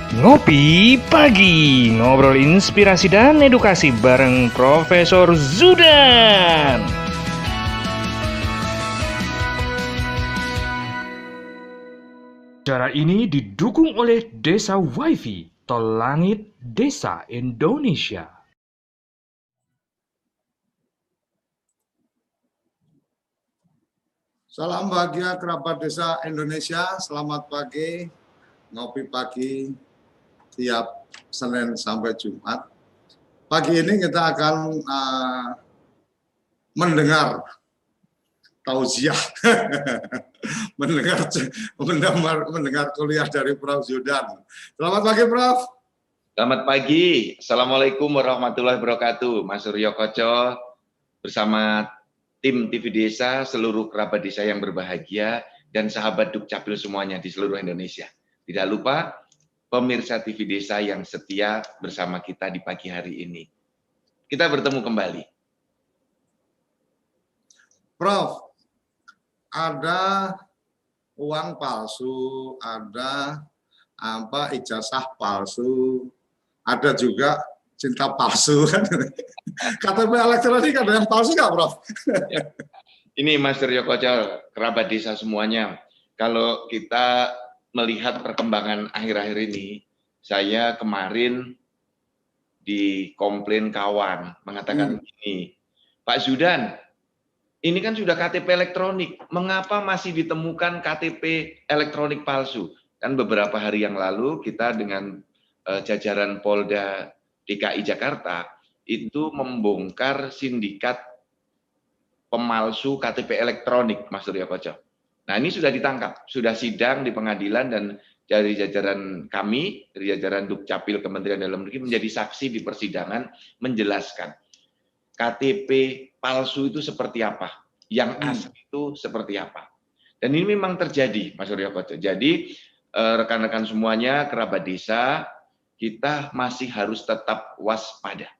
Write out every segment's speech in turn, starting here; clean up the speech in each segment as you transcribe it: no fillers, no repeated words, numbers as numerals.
Ngopi Pagi, ngobrol inspirasi dan edukasi bareng Profesor Zudan. Acara ini didukung oleh Desa WiFi, Tol Langit Desa Indonesia. Salam bahagia kerabat desa Indonesia, selamat pagi, ngopi pagi tiap Senin sampai Jumat. Pagi ini kita akan mendengar tausiah, mendengar kuliah dari Prof. Zudan. Selamat pagi, Prof. Selamat pagi, Assalamualaikum warahmatullahi wabarakatuh. Mas Suryo Koco bersama tim TV Desa, seluruh kerabat desa yang berbahagia, dan sahabat Dukcapil semuanya di seluruh Indonesia. Tidak lupa pemirsa TV Desa yang setia bersama kita di pagi hari ini. Kita bertemu kembali. Prof, ada uang palsu, ada ijazah palsu, ada juga cinta palsu. KTP elektronik ada yang palsu nggak, Prof? Ini Mas Suryo Koco, kerabat desa semuanya. Kalau kita melihat perkembangan akhir-akhir ini, saya kemarin dikomplain kawan, mengatakan begini, Pak Zudan, ini kan sudah KTP elektronik, mengapa masih ditemukan KTP elektronik palsu? Kan beberapa hari yang lalu kita dengan jajaran Polda DKI Jakarta itu membongkar sindikat pemalsu KTP elektronik, Mas Suryo Koco. Nah, ini sudah ditangkap, sudah sidang di pengadilan, dan dari jajaran kami, dari jajaran Dukcapil Kementerian Dalam Negeri menjadi saksi di persidangan menjelaskan KTP palsu itu seperti apa, yang asli itu seperti apa. Dan ini memang terjadi, Mas Suryo Koco. Jadi rekan-rekan semuanya, kerabat desa, kita masih harus tetap waspada.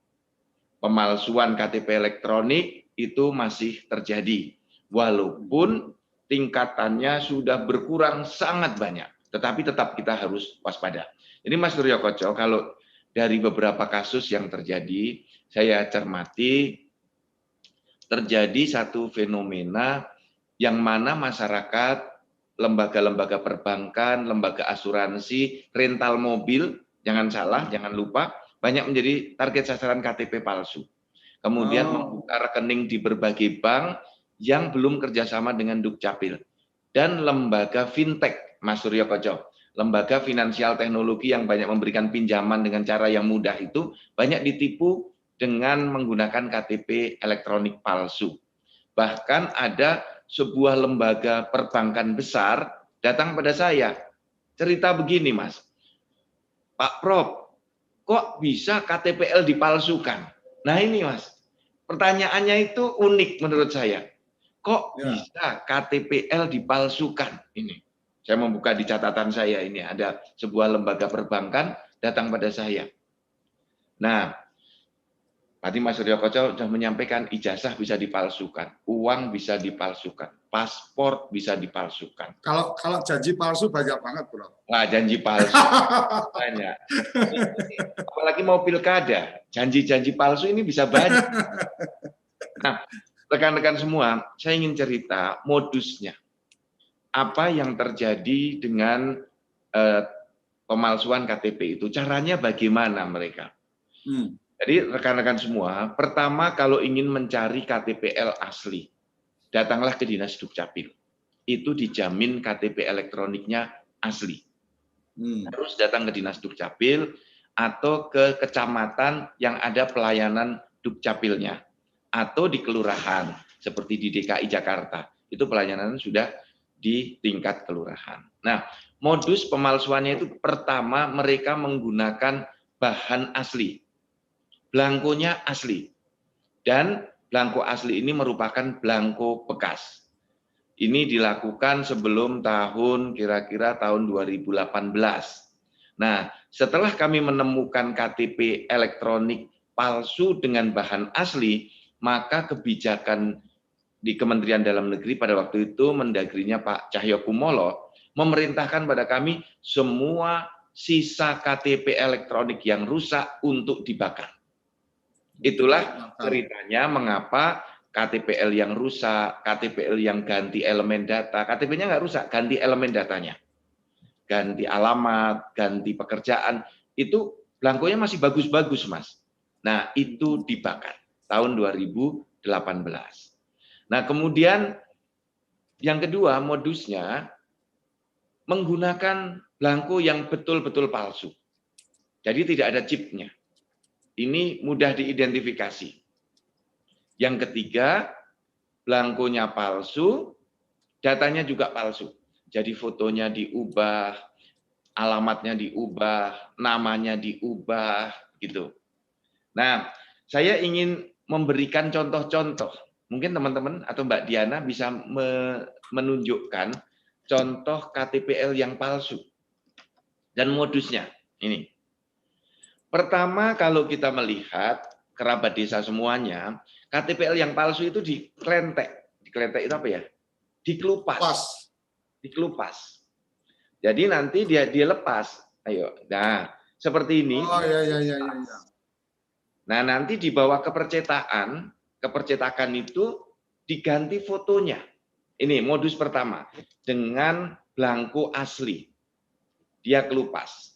Pemalsuan KTP elektronik itu masih terjadi, walaupun tingkatannya sudah berkurang sangat banyak, tetapi tetap kita harus waspada. Jadi Mas Suryo Koco, kalau dari beberapa kasus yang terjadi, saya cermati terjadi satu fenomena yang mana masyarakat, lembaga-lembaga perbankan, lembaga asuransi, rental mobil, jangan salah, jangan lupa, banyak menjadi target sasaran KTP palsu. Kemudian membuka rekening di berbagai bank yang belum kerjasama dengan Dukcapil. Dan lembaga fintech, Mas Suryo Koco, lembaga finansial teknologi yang banyak memberikan pinjaman dengan cara yang mudah itu, banyak ditipu dengan menggunakan KTP elektronik palsu. Bahkan ada sebuah lembaga perbankan besar datang pada saya, cerita begini, Mas, Pak Prof, kok bisa KTPL dipalsukan? Nah ini, Mas, pertanyaannya itu unik menurut saya. Kok bisa KTPL dipalsukan? Ini, saya membuka di catatan saya, ini ada sebuah lembaga perbankan datang pada saya. Nah, tadi Mas Suryo Koco sudah menyampaikan ijazah bisa dipalsukan, uang bisa dipalsukan, paspor bisa dipalsukan. Kalau janji palsu banyak banget, Bro. Nah, janji palsu banyak. Apalagi mau pilkada, janji-janji palsu ini bisa banyak. Nah, rekan-rekan semua, saya ingin cerita modusnya. Apa yang terjadi dengan pemalsuan KTP itu, caranya bagaimana mereka? Jadi rekan-rekan semua, pertama kalau ingin mencari KTPL asli, datanglah ke Dinas Dukcapil. Itu dijamin KTP elektroniknya asli. Harus datang ke Dinas Dukcapil atau ke kecamatan yang ada pelayanan Dukcapilnya, atau di kelurahan seperti di DKI Jakarta. Itu pelayanan sudah di tingkat kelurahan. Nah, modus pemalsuannya itu pertama mereka menggunakan bahan asli. Belangkonya asli. Dan belangko asli ini merupakan belangko bekas. Ini dilakukan sebelum kira-kira tahun 2018. Nah, setelah kami menemukan KTP elektronik palsu dengan bahan asli, maka kebijakan di Kementerian Dalam Negeri pada waktu itu, Mendagrinya Pak Cahyokumolo, memerintahkan pada kami semua sisa KTP elektronik yang rusak untuk dibakar. Itulah ceritanya mengapa KTPL yang rusak, KTPL yang ganti elemen data, KTP-nya nggak rusak, ganti elemen datanya. Ganti alamat, ganti pekerjaan, itu belangkonya masih bagus-bagus, Mas. Nah, itu dibakar tahun 2018. Nah, kemudian yang kedua modusnya menggunakan belangko yang betul-betul palsu. Jadi tidak ada chipnya. Ini mudah diidentifikasi. Yang ketiga, belangkonya palsu, datanya juga palsu. Jadi fotonya diubah, alamatnya diubah, namanya diubah, gitu. Nah, saya ingin memberikan contoh-contoh. Mungkin teman-teman atau Mbak Diana bisa menunjukkan contoh KTPL yang palsu dan modusnya. Ini. Pertama, kalau kita melihat kerabat desa semuanya, KTPL yang palsu itu diklentek. Diklentek itu apa ya? Dikelupas. Dikelupas. Jadi nanti dia lepas. Ayo. Nah, seperti ini. Oh ya. Nah, nanti di bawah kepercetakan itu diganti fotonya. Ini modus pertama. Dengan belangko asli. Dia kelupas.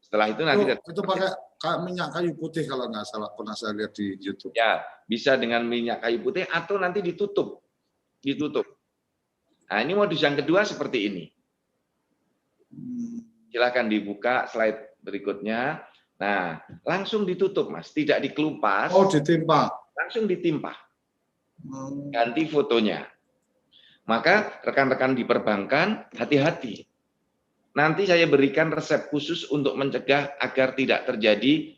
Setelah itu nanti itu pakai minyak kayu putih kalau nggak salah, pernah saya lihat di YouTube. Ya, bisa dengan minyak kayu putih atau nanti ditutup. Nah, ini modus yang kedua seperti ini. Silakan dibuka slide berikutnya. Nah, langsung ditutup, Mas. Tidak dikelupas. Oh, ditimpa. Langsung ditimpa. Ganti fotonya. Maka rekan-rekan di perbankan hati-hati. Nanti saya berikan resep khusus untuk mencegah agar tidak terjadi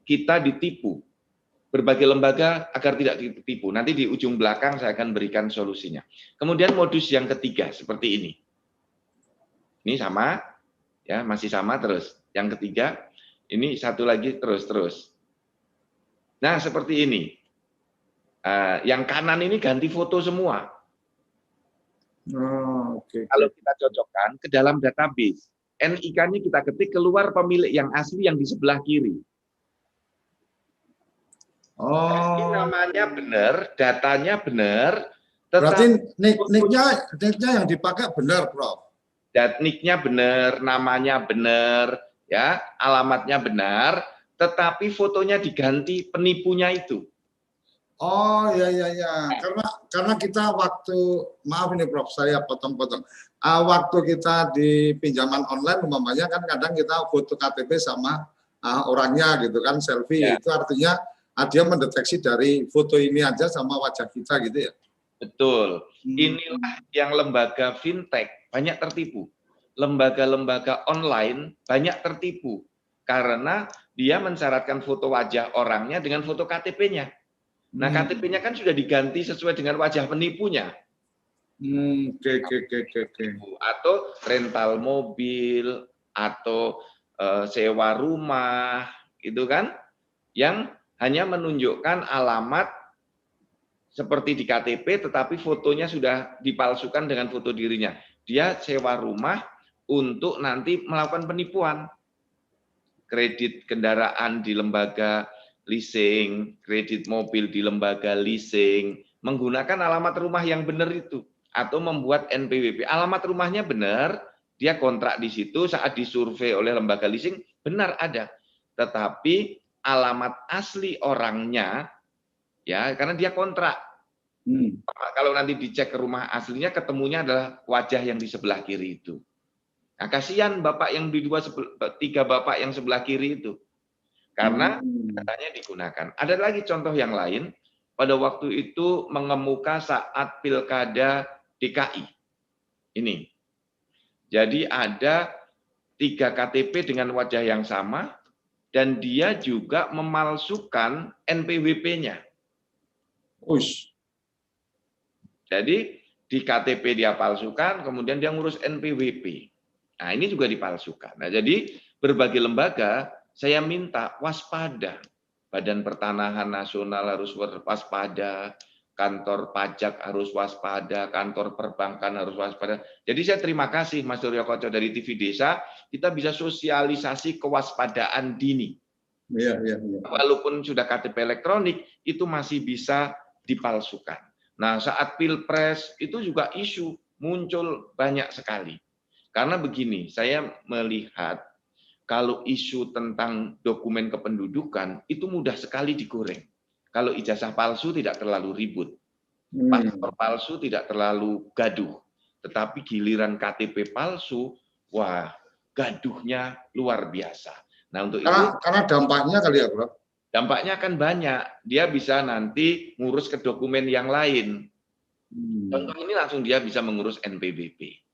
kita ditipu. Berbagai lembaga agar tidak ditipu. Nanti di ujung belakang saya akan berikan solusinya. Kemudian modus yang ketiga seperti ini. Ini sama, ya masih sama terus. Yang ketiga, ini satu lagi terus. Nah seperti ini. Yang kanan ini ganti foto semua. Okay. Kalau kita cocokkan ke dalam database, NIK-nya kita ketik keluar pemilik yang asli yang di sebelah kiri. Ini namanya benar, datanya benar. Berarti nick-nya yang dipakai benar, Prof. Nick-nya benar, namanya benar, ya, alamatnya benar, tetapi fotonya diganti penipunya itu. Oh ya. Karena kita waktu, maaf ini Prof, saya potong-potong. Waktu kita di pinjaman online, umpamanya kan kadang kita foto KTP sama orangnya gitu kan, selfie. Ya. Itu artinya dia mendeteksi dari foto ini aja sama wajah kita gitu ya. Betul. Inilah yang lembaga fintech banyak tertipu. Lembaga-lembaga online banyak tertipu karena dia mensyaratkan foto wajah orangnya dengan foto KTP-nya. Nah, KTP-nya kan sudah diganti sesuai dengan wajah penipunya. Atau rental mobil, atau sewa rumah, gitu kan? Yang hanya menunjukkan alamat seperti di KTP, tetapi fotonya sudah dipalsukan dengan foto dirinya. Dia sewa rumah untuk nanti melakukan penipuan. Kredit kendaraan di lembaga leasing, kredit mobil di lembaga leasing, menggunakan alamat rumah yang benar itu, atau membuat NPWP. Alamat rumahnya benar, dia kontrak di situ, saat disurvei oleh lembaga leasing, benar ada. Tetapi alamat asli orangnya, ya karena dia kontrak. Kalau nanti dicek ke rumah aslinya, ketemunya adalah wajah yang di sebelah kiri itu. Nah, kasihan bapak yang di tiga bapak yang sebelah kiri itu. Karena datanya digunakan. Ada lagi contoh yang lain, pada waktu itu mengemuka saat pilkada DKI. Ini. Jadi ada 3 KTP dengan wajah yang sama, dan dia juga memalsukan NPWP-nya. Jadi di KTP dia palsukan, kemudian dia ngurus NPWP. Nah ini juga dipalsukan. Nah jadi berbagai lembaga, saya minta waspada. Badan Pertanahan Nasional harus waspada, kantor pajak harus waspada, kantor perbankan harus waspada. Jadi saya terima kasih Mas Suryo Koco dari TV Desa, kita bisa sosialisasi kewaspadaan dini. Iya, iya, iya. Walaupun sudah KTP elektronik, itu masih bisa dipalsukan. Nah, saat Pilpres itu juga isu muncul banyak sekali. Karena begini, saya melihat kalau isu tentang dokumen kependudukan itu mudah sekali digoreng. Kalau ijazah palsu tidak terlalu ribut. Paspor palsu tidak terlalu gaduh. Tetapi giliran KTP palsu, wah, gaduhnya luar biasa. Nah, untuk itu Karena dampaknya kali ya, Bro. dampaknya akan banyak. Dia bisa nanti ngurus ke dokumen yang lain. Contoh ini langsung dia bisa mengurus NPWP.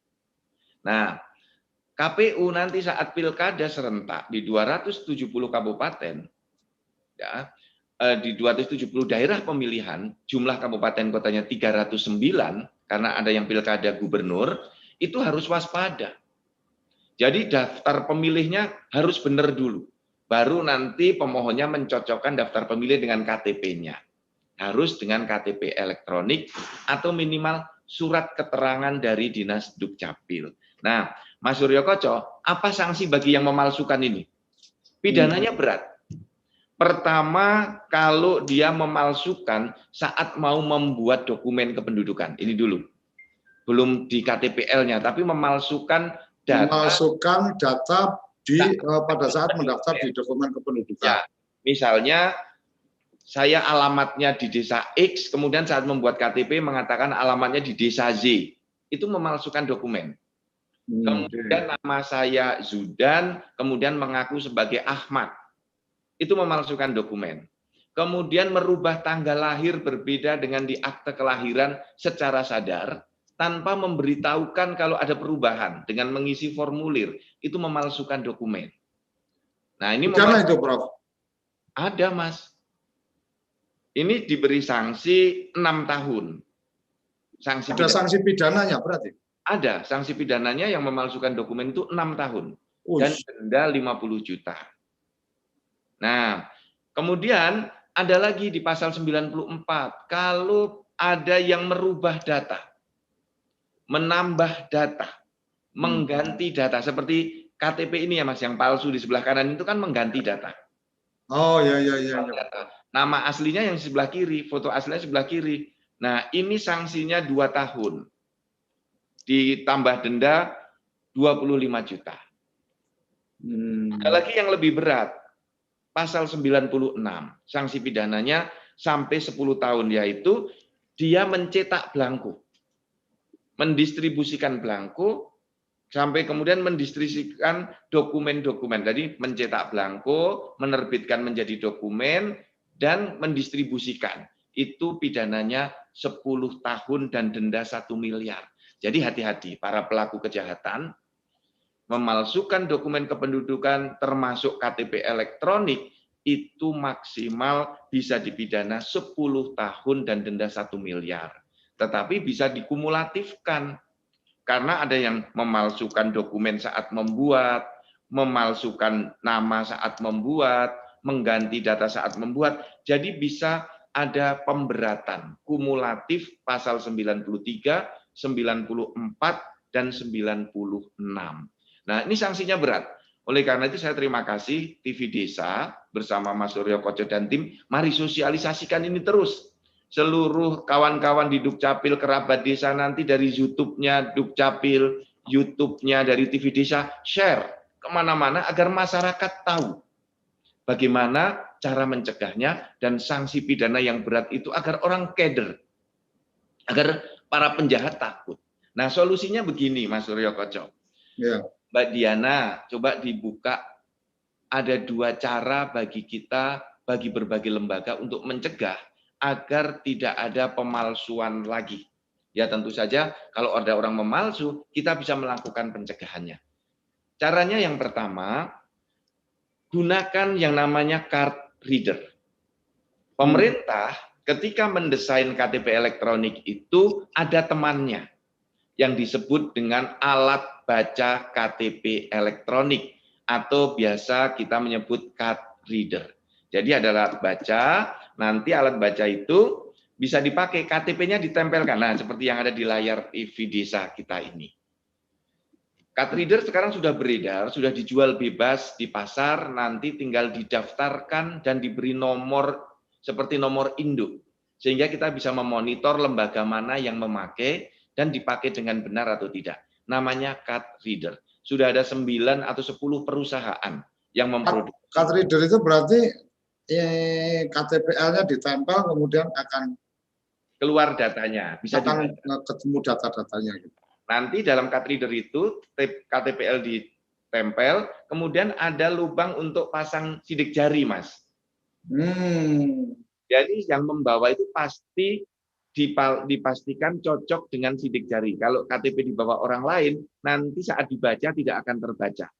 Nah, KPU nanti saat pilkada serentak di 270 kabupaten, ya, di 270 daerah pemilihan, jumlah kabupaten kotanya 309, karena ada yang pilkada gubernur, itu harus waspada. Jadi daftar pemilihnya harus benar dulu. Baru nanti pemohonnya mencocokkan daftar pemilih dengan KTP-nya. Harus dengan KTP elektronik atau minimal surat keterangan dari Dinas Dukcapil. Nah, Mas Suryo Koco, apa sanksi bagi yang memalsukan ini? Pidananya berat. Pertama, kalau dia memalsukan saat mau membuat dokumen kependudukan. Ini dulu. Belum di KTPL-nya, tapi memalsukan data pada saat mendaftar di dokumen kependudukan. Ya, misalnya saya alamatnya di desa X, kemudian saat membuat KTP mengatakan alamatnya di desa Z. Itu memalsukan dokumen. Kemudian nama saya Zudan, kemudian mengaku sebagai Ahmad. Itu memalsukan dokumen. Kemudian merubah tanggal lahir berbeda dengan di akte kelahiran secara sadar, tanpa memberitahukan kalau ada perubahan dengan mengisi formulir, itu memalsukan dokumen. Nah, ini pidana itu, Prof. Ada, Mas. Ini diberi sanksi 6 tahun. Ada sanksi pidananya berarti? Ada, sanksi pidananya yang memalsukan dokumen itu 6 tahun. Dan denda 50 juta. Nah, kemudian ada lagi di pasal 94, kalau ada yang merubah data, menambah data, mengganti data, seperti KTP ini ya Mas, yang palsu di sebelah kanan itu kan mengganti data. Oh ya. Nama aslinya yang sebelah kiri, foto aslinya sebelah kiri. Nah, ini sanksinya 2 tahun. Ditambah denda 25 juta. Ada lagi yang lebih berat, pasal 96, sanksi pidananya sampai 10 tahun, yaitu dia mencetak belangko. Mendistribusikan belangko sampai kemudian mendistribusikan dokumen-dokumen. Jadi mencetak belangko, menerbitkan menjadi dokumen, dan mendistribusikan. Itu pidananya 10 tahun dan denda 1 miliar. Jadi hati-hati para pelaku kejahatan, memalsukan dokumen kependudukan termasuk KTP elektronik, itu maksimal bisa dipidana 10 tahun dan denda 1 miliar. Tetapi bisa dikumulatifkan. Karena ada yang memalsukan dokumen saat membuat, memalsukan nama saat membuat, mengganti data saat membuat. Jadi bisa ada pemberatan kumulatif pasal 93, 94, dan 96. Nah, ini sanksinya berat. Oleh karena itu saya terima kasih TV Desa bersama Mas Suryo Koco dan tim, mari sosialisasikan ini terus. Seluruh kawan-kawan di Dukcapil, kerabat desa nanti dari YouTube-nya Dukcapil, YouTube-nya dari TV Desa, share kemana-mana agar masyarakat tahu bagaimana cara mencegahnya dan sanksi pidana yang berat itu agar orang keder, agar para penjahat takut. Nah, solusinya begini, Mas Suryo Koco. Ya. Mbak Diana, coba dibuka. Ada 2 cara bagi kita, bagi berbagai lembaga untuk mencegah agar tidak ada pemalsuan lagi. Ya tentu saja kalau ada orang memalsu, kita bisa melakukan pencegahannya. Caranya yang pertama, gunakan yang namanya card reader. Pemerintah ketika mendesain KTP elektronik itu ada temannya yang disebut dengan alat baca KTP elektronik atau biasa kita menyebut card reader. Jadi ada alat baca, nanti alat baca itu bisa dipakai, KTP-nya ditempelkan. Nah, seperti yang ada di layar TV desa kita ini. Card reader sekarang sudah beredar, sudah dijual bebas di pasar, nanti tinggal didaftarkan dan diberi nomor seperti nomor induk. Sehingga kita bisa memonitor lembaga mana yang memakai dan dipakai dengan benar atau tidak. Namanya card reader. Sudah ada 9 atau 10 perusahaan yang memproduksi. Card reader itu berarti KTPL-nya ditempel kemudian akan Keluar datanya, bisa ketemu data-datanya gitu. Nanti dalam card reader itu KTPL ditempel, kemudian ada lubang untuk pasang sidik jari, Mas. Jadi yang membawa itu pasti dipastikan cocok dengan sidik jari. Kalau KTP dibawa orang lain, nanti saat dibaca tidak akan terbaca.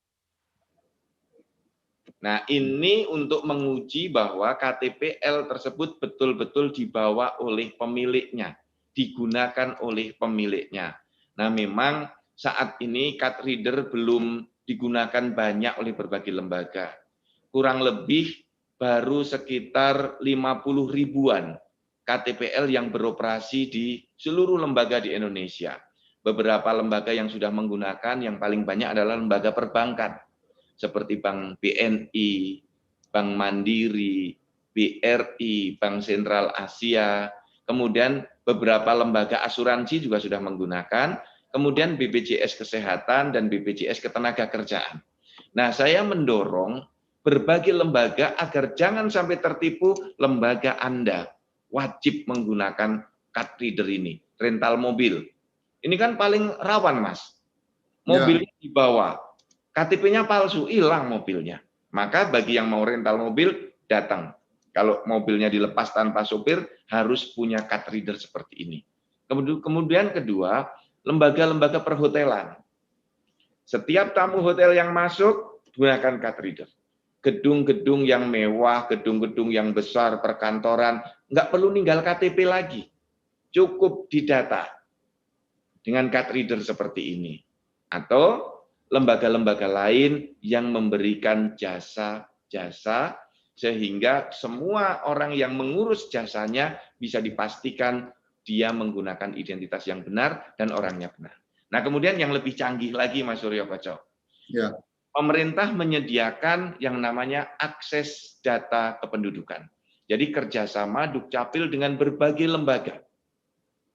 Nah, ini untuk menguji bahwa KTPL tersebut betul-betul dibawa oleh pemiliknya, digunakan oleh pemiliknya. Nah, memang saat ini card reader belum digunakan banyak oleh berbagai lembaga. Kurang lebih baru sekitar 50 ribuan KTPL yang beroperasi di seluruh lembaga di Indonesia. Beberapa lembaga yang sudah menggunakan, yang paling banyak adalah lembaga perbankan, seperti Bank BNI, Bank Mandiri, BRI, Bank Sentral Asia, kemudian beberapa lembaga asuransi juga sudah menggunakan, kemudian BPJS Kesehatan dan BPJS Ketenagakerjaan. Nah, saya mendorong berbagai lembaga agar jangan sampai tertipu lembaga Anda wajib menggunakan card reader ini, rental mobil. Ini kan paling rawan, Mas. Mobilnya dibawa, KTP-nya palsu, hilang mobilnya. Maka bagi yang mau rental mobil, datang. Kalau mobilnya dilepas tanpa sopir, harus punya card reader seperti ini. Kemudian kedua, lembaga-lembaga perhotelan. Setiap tamu hotel yang masuk, gunakan card reader. Gedung-gedung yang mewah, gedung-gedung yang besar, perkantoran, nggak perlu ninggal KTP lagi. Cukup didata dengan card reader seperti ini. Atau lembaga-lembaga lain yang memberikan jasa-jasa sehingga semua orang yang mengurus jasanya bisa dipastikan dia menggunakan identitas yang benar dan orangnya benar. Nah, kemudian yang lebih canggih lagi, Mas Suryo Koco. Ya. Pemerintah menyediakan yang namanya akses data kependudukan. Jadi kerjasama Dukcapil dengan berbagai lembaga.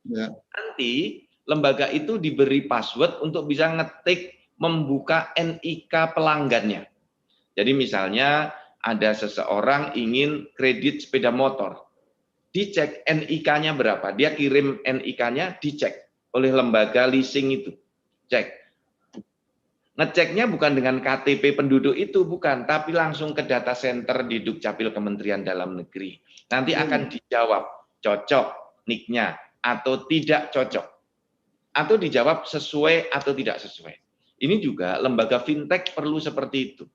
Ya. Nanti lembaga itu diberi password untuk bisa ngetik membuka NIK pelanggannya. Jadi misalnya ada seseorang ingin kredit sepeda motor, dicek NIK-nya berapa, dia kirim NIK-nya, dicek oleh lembaga leasing itu, cek. Ngeceknya bukan dengan KTP penduduk itu, bukan, tapi langsung ke data center di Dukcapil Kementerian Dalam Negeri. Nanti akan dijawab cocok NIK-nya atau tidak cocok, atau dijawab sesuai atau tidak sesuai. Ini juga lembaga fintech perlu seperti itu.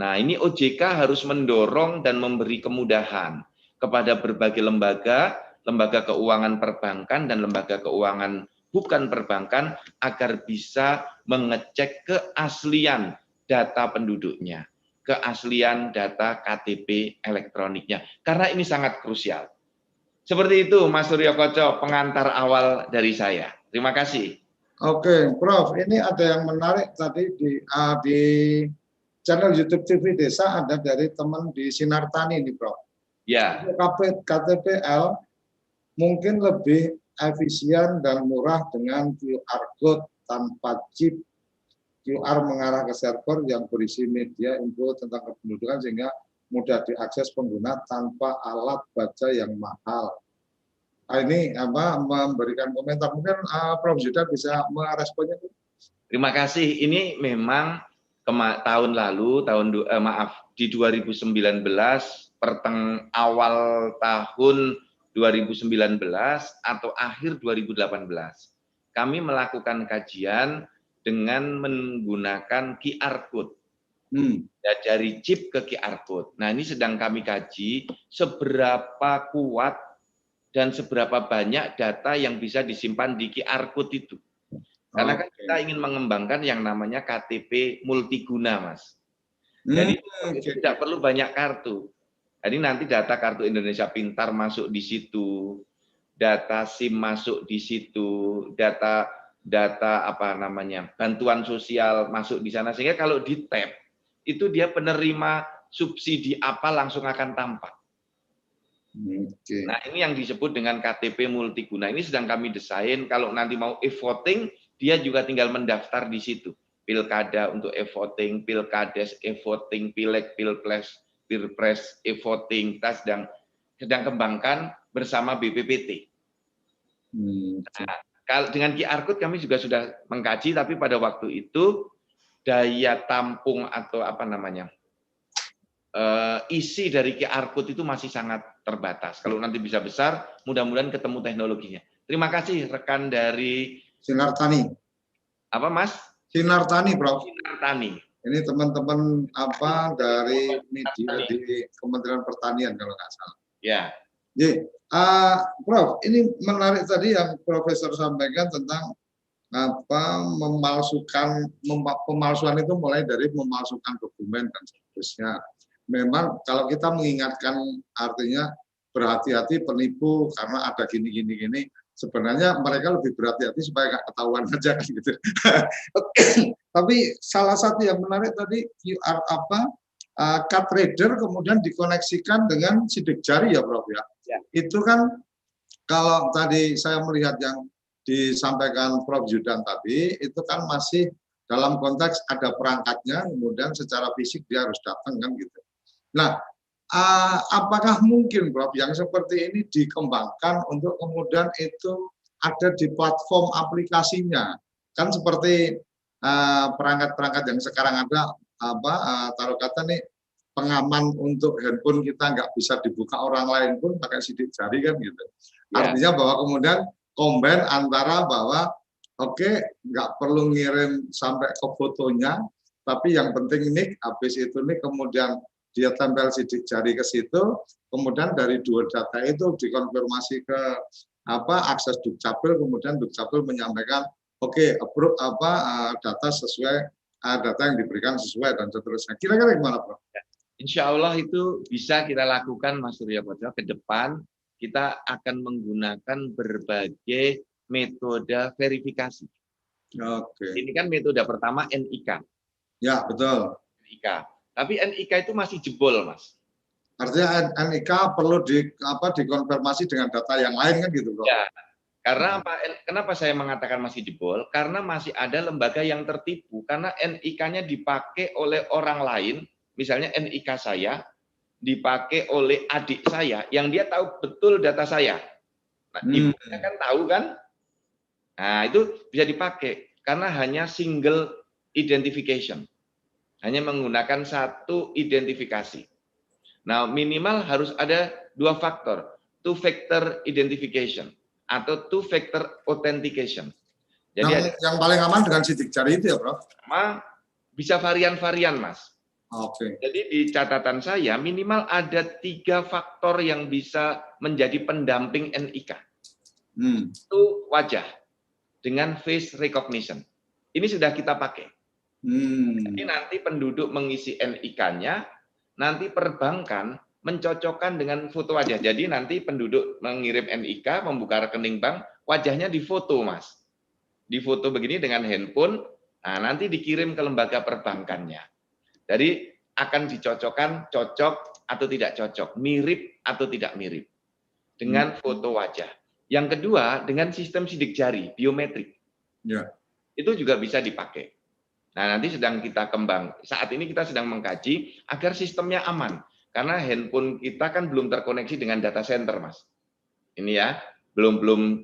Nah, ini OJK harus mendorong dan memberi kemudahan kepada berbagai lembaga, lembaga keuangan perbankan dan lembaga keuangan bukan perbankan agar bisa mengecek keaslian data penduduknya, keaslian data KTP elektroniknya. Karena ini sangat krusial. Seperti itu, Mas Suryo Koco, pengantar awal dari saya. Terima kasih. Oke, Prof. Ini ada yang menarik tadi di channel YouTube TV Desa, ada dari teman di Sinar Tani nih, Prof. Ya. KTPL mungkin lebih efisien dan murah dengan QR code tanpa chip. QR mengarah ke server yang berisi media info tentang kependudukan sehingga mudah diakses pengguna tanpa alat baca yang mahal. Ini memberikan komentar, mungkin Prof. Zudan bisa meresponnya. Terima kasih. Ini memang tahun lalu, di 2019, awal tahun 2019 atau akhir 2018, kami melakukan kajian dengan menggunakan QR code. Dari chip ke QR code. Nah, ini sedang kami kaji seberapa kuat dan seberapa banyak data yang bisa disimpan di QR code itu. Karena kan kita ingin mengembangkan yang namanya KTP multiguna, Mas. Jadi tidak perlu banyak kartu. Jadi nanti data kartu Indonesia Pintar masuk di situ. data SIM masuk di situ, data bantuan sosial masuk di sana, sehingga kalau di tap itu dia penerima subsidi apa langsung akan tampak. Oke. Nah, ini yang disebut dengan KTP multiguna. Ini sedang kami desain, kalau nanti mau e-voting, dia juga tinggal mendaftar di situ. Pilkada untuk e-voting, pilkades e-voting, pileg, pilpres, e-voting. Kita sedang kembangkan bersama BPPT. Nah, kalau dengan QR Code kami juga sudah mengkaji, tapi pada waktu itu daya tampung atau isi dari QR Code itu masih sangat terbatas. Kalau nanti bisa besar, mudah-mudahan ketemu teknologinya. Terima kasih rekan dari Sinar Tani. apa Mas? Sinar Tani, Prof. Sinar Tani. Ini teman-teman dari media di Kementerian Pertanian kalau nggak salah. Ya. Jadi, Prof, ini menarik tadi yang Profesor sampaikan tentang pemalsuan itu mulai dari memalsukan dokumen dan seterusnya. Memang kalau kita mengingatkan artinya berhati-hati penipu karena ada gini. Sebenarnya mereka lebih berhati-hati supaya nggak ketahuan aja kan gitu. Tapi salah satu yang menarik tadi QR card reader kemudian dikoneksikan dengan sidik jari ya Prof ya. Itu kan kalau tadi saya melihat yang disampaikan Prof Zudan tadi itu kan masih dalam konteks ada perangkatnya kemudian secara fisik dia harus datang kan gitu. Nah, apakah mungkin Prof yang seperti ini dikembangkan untuk kemudian itu ada di platform aplikasinya? Kan seperti perangkat-perangkat yang sekarang ada taruh kata nih pengaman untuk handphone kita nggak bisa dibuka orang lain pun pakai sidik jari kan gitu. Artinya bahwa kemudian combine antara bahwa nggak perlu ngirim sampai ke fotonya, tapi yang penting ini habis itu nih kemudian dia tempel sidik jari ke situ, kemudian dari dua data itu dikonfirmasi ke akses Dukcapil, kemudian Dukcapil menyampaikan approve data sesuai data yang diberikan sesuai dan seterusnya. Kira-kira gimana, Prof? Insya Allah itu bisa kita lakukan, Mas Surya Putra. Ke depan kita akan menggunakan berbagai metode verifikasi. Ini kan metode pertama NIK. Ya, betul. NIK. Tapi NIK itu masih jebol, Mas. Artinya NIK perlu dikonfirmasi dengan data yang lain kan gitu, Bro? Ya, karena kenapa saya mengatakan masih jebol? Karena masih ada lembaga yang tertipu. Karena NIK-nya dipakai oleh orang lain, misalnya NIK saya, dipakai oleh adik saya, yang dia tahu betul data saya. Nah, ibunya kan tahu kan? Nah, itu bisa dipakai. Karena hanya single identification. Hanya menggunakan satu identifikasi. Nah, minimal harus ada dua faktor, two factor identification atau two factor authentication. Jadi yang paling aman dengan sidik jari itu ya, Prof? Bisa varian-varian, Mas. Oke. Jadi di catatan saya minimal ada 3 faktor yang bisa menjadi pendamping NIK. Itu wajah dengan face recognition. Ini sudah kita pakai. Jadi nanti penduduk mengisi NIK-nya, nanti perbankan mencocokkan dengan foto wajah. Jadi nanti penduduk mengirim NIK, membuka rekening bank, wajahnya difoto, Mas. Difoto begini dengan handphone, nah nanti dikirim ke lembaga perbankannya. Jadi akan dicocokkan cocok atau tidak cocok, mirip atau tidak mirip dengan foto wajah. Yang kedua dengan sistem sidik jari, biometrik. Ya. Itu juga bisa dipakai. Nah, nanti sedang kita saat ini kita sedang mengkaji agar sistemnya aman. Karena handphone kita kan belum terkoneksi dengan data center, Mas. Ini ya,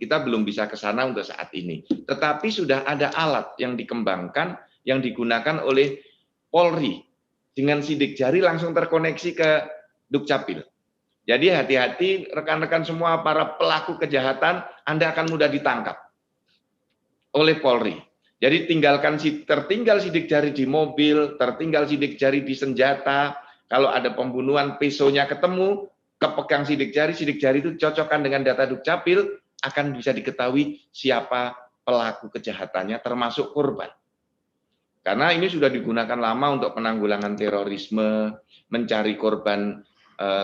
kita belum bisa ke sana untuk saat ini. Tetapi sudah ada alat yang dikembangkan, yang digunakan oleh Polri. Dengan sidik jari langsung terkoneksi ke Dukcapil. Jadi hati-hati rekan-rekan semua para pelaku kejahatan, Anda akan mudah ditangkap oleh Polri. Jadi tertinggal sidik jari di mobil, tertinggal sidik jari di senjata. Kalau ada pembunuhan, pesonya ketemu, kepegang sidik jari itu cocokkan dengan data Dukcapil, akan bisa diketahui siapa pelaku kejahatannya, termasuk korban. Karena ini sudah digunakan lama untuk penanggulangan terorisme, mencari korban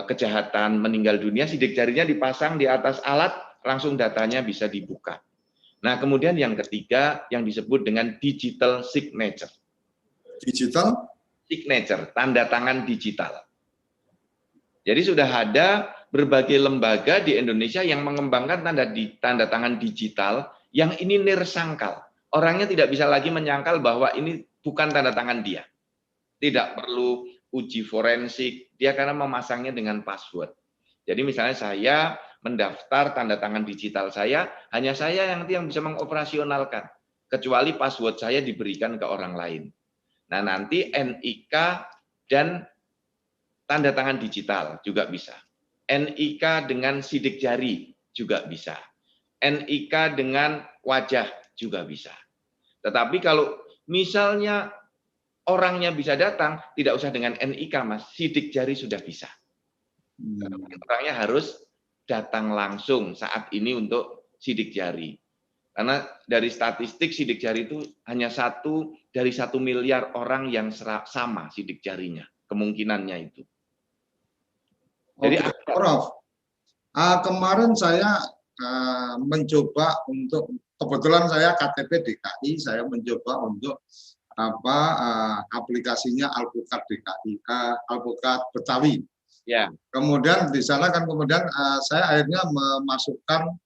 kejahatan, meninggal dunia, sidik jarinya dipasang di atas alat, langsung datanya bisa dibuka. Nah, kemudian yang ketiga yang disebut dengan digital signature. Digital Signature, tanda tangan digital. Jadi sudah ada berbagai lembaga di Indonesia yang mengembangkan tanda tangan digital yang ini nirsangkal. Orangnya tidak bisa lagi menyangkal bahwa ini bukan tanda tangan dia. Tidak perlu uji forensik, dia karena memasangnya dengan password. Jadi misalnya saya mendaftar tanda tangan digital saya, hanya saya yang bisa mengoperasionalkan, kecuali password saya diberikan ke orang lain. Nah, nanti NIK dan tanda tangan digital juga bisa. NIK dengan sidik jari juga bisa. NIK dengan wajah juga bisa. Tetapi kalau misalnya orangnya bisa datang, tidak usah dengan NIK, Mas. Sidik jari sudah bisa. Orangnya harus datang langsung saat ini untuk sidik jari. Karena dari statistik sidik jari itu hanya 1 dari 1 miliar orang yang sama sidik jarinya, kemungkinannya itu. Jadi Prof, kemarin saya mencoba untuk, kebetulan saya KTP DKI, saya mencoba untuk aplikasinya Alpukat DKI, Alpukat Betawi. Ya. Kemudian di sana kan kemudian saya akhirnya memasukkan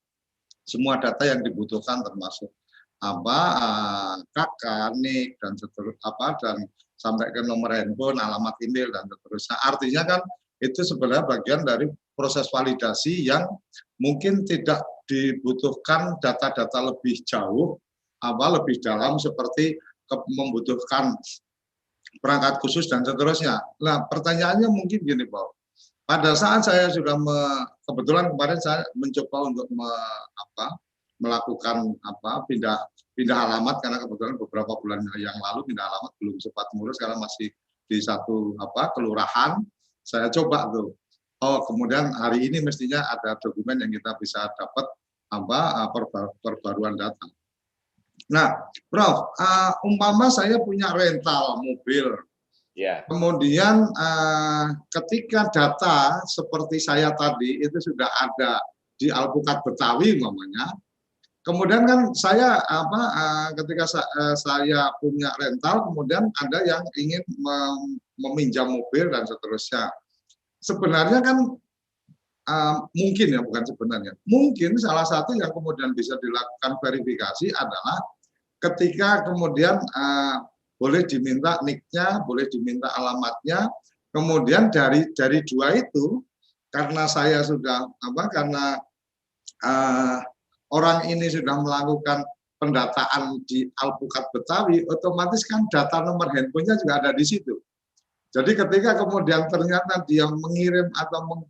semua data yang dibutuhkan, termasuk KK, NIK dan seterusnya, dan sampai ke nomor handphone, alamat email dan seterusnya. Artinya kan itu sebenarnya bagian dari proses validasi yang mungkin tidak dibutuhkan data-data lebih jauh, lebih dalam seperti membutuhkan perangkat khusus dan seterusnya. Nah, pertanyaannya mungkin gini, Pak. Pada saat saya sudah kebetulan kemarin saya mencoba untuk melakukan pindah alamat, karena kebetulan beberapa bulan yang lalu pindah alamat belum sempat ngurus karena masih di satu kelurahan. Saya coba tuh. Oh, kemudian hari ini mestinya ada dokumen yang kita bisa dapat perbaruan data. Nah, Prof, umpama saya punya rental mobil. Ya. Kemudian ketika data seperti saya tadi itu sudah ada di Alpukat Betawi umpamanya, kemudian kan saya ketika saya punya rental, kemudian ada yang ingin meminjam mobil dan seterusnya. Sebenarnya kan mungkin ya, bukan sebenarnya, mungkin salah satu yang kemudian bisa dilakukan verifikasi adalah ketika kemudian boleh diminta NIK-nya, boleh diminta alamatnya, kemudian dari dua itu, karena saya sudah karena orang ini sudah melakukan pendataan di Alpukat Betawi, otomatis kan data nomor handphonenya juga ada di situ. Jadi ketika kemudian ternyata dia mengirim atau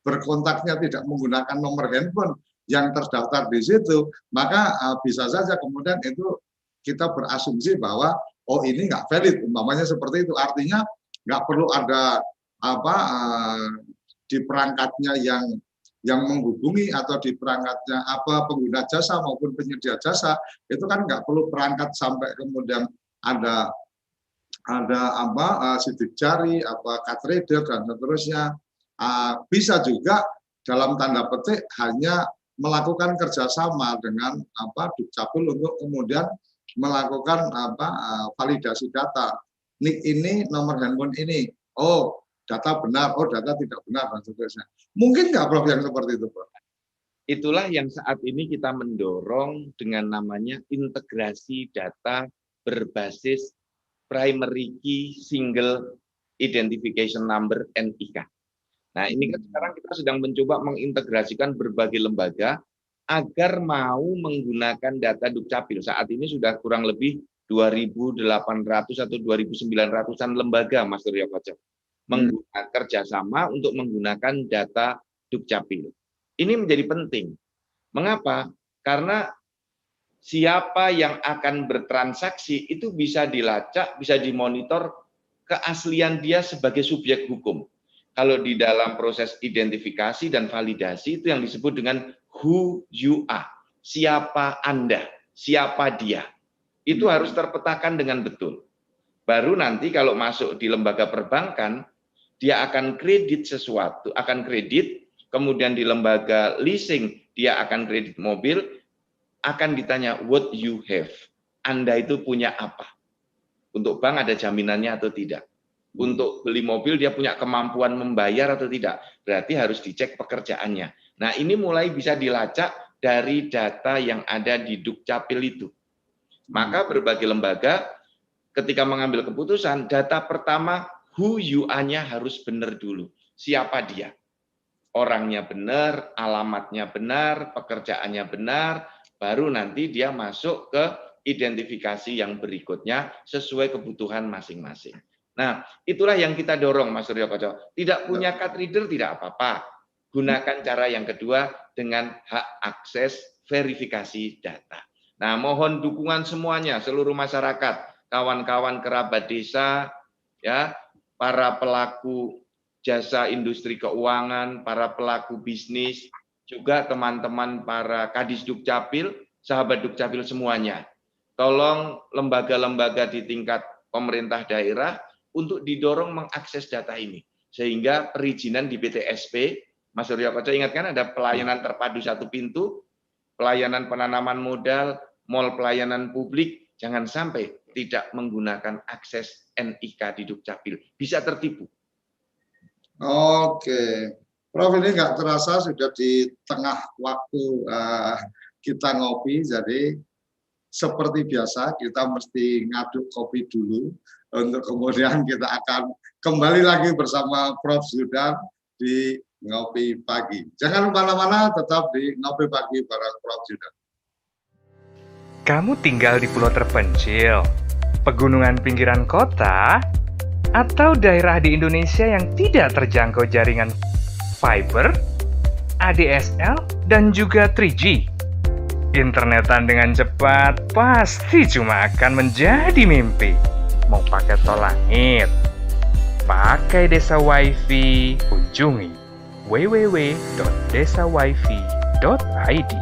berkontaknya tidak menggunakan nomor handphone yang terdaftar di situ, maka bisa saja kemudian itu kita berasumsi bahwa oh ini nggak valid, umpamanya seperti itu. Artinya nggak perlu ada di perangkatnya yang menghubungi atau di perangkatnya pengguna jasa maupun penyedia jasa, itu kan nggak perlu perangkat sampai kemudian ada sidik jari, card reader dan seterusnya. Bisa juga dalam tanda petik hanya melakukan kerjasama dengan Dukcapil untuk kemudian melakukan validasi data. NIK ini, nomor handphone ini, oh data benar, oh data tidak benar dan seterusnya. Mungkin nggak, Prof, yang seperti itu, Prof? Itulah yang saat ini kita mendorong dengan namanya integrasi data berbasis primary key single identification number NIK. Nah, ini kan sekarang kita sedang mencoba mengintegrasikan berbagai lembaga agar mau menggunakan data Dukcapil. Saat ini sudah kurang lebih 2.800 atau 2.900-an lembaga, Mas Surya Pajak, menggunakan kerjasama untuk menggunakan data Dukcapil. Ini menjadi penting. Mengapa? Karena siapa yang akan bertransaksi itu bisa dilacak, bisa dimonitor keaslian dia sebagai subjek hukum. Kalau di dalam proses identifikasi dan validasi itu yang disebut dengan who you are, siapa Anda, siapa dia. Itu harus terpetakan dengan betul. Baru nanti kalau masuk di lembaga perbankan, dia akan kredit sesuatu, akan kredit kemudian di lembaga leasing dia akan kredit mobil, akan ditanya what you have. Anda itu punya apa? Untuk bank ada jaminannya atau tidak? Untuk beli mobil dia punya kemampuan membayar atau tidak? Berarti harus dicek pekerjaannya. Nah, ini mulai bisa dilacak dari data yang ada di Dukcapil itu. Maka berbagai lembaga ketika mengambil keputusan, data pertama who you are-nya harus benar dulu. Siapa dia? Orangnya benar, alamatnya benar, pekerjaannya benar, baru nanti dia masuk ke identifikasi yang berikutnya sesuai kebutuhan masing-masing. Nah, itulah yang kita dorong, Mas Suryo Koco. Tidak punya card reader tidak apa-apa. Gunakan cara yang kedua dengan hak akses verifikasi data. Nah, mohon dukungan semuanya, seluruh masyarakat, kawan-kawan kerabat desa, ya, para pelaku jasa industri keuangan, para pelaku bisnis, juga teman-teman para Kadis Dukcapil, sahabat Dukcapil semuanya. Tolong lembaga-lembaga di tingkat pemerintah daerah untuk didorong mengakses data ini. Sehingga perizinan di PTSP, Mas Suryo Koco ingatkan ada pelayanan terpadu satu pintu, pelayanan penanaman modal, mall pelayanan publik, jangan sampai tidak menggunakan akses NIK di Dukcapil. Bisa tertipu. Oke, Prof, ini nggak terasa sudah di tengah waktu kita ngopi, jadi seperti biasa kita mesti ngaduk kopi dulu untuk kemudian kita akan kembali lagi bersama Prof Zudan di Ngopi Pagi. Jangan kemana-mana, tetap di Ngopi Pagi bareng Prof Zudan. Kamu tinggal di pulau terpencil, pegunungan pinggiran kota, atau daerah di Indonesia yang tidak terjangkau jaringan fiber, ADSL, dan juga 3G. Internetan dengan cepat pasti cuma akan menjadi mimpi. Mau pakai tol langit, pakai Desa Wifi, kunjungi www.desawifi.id.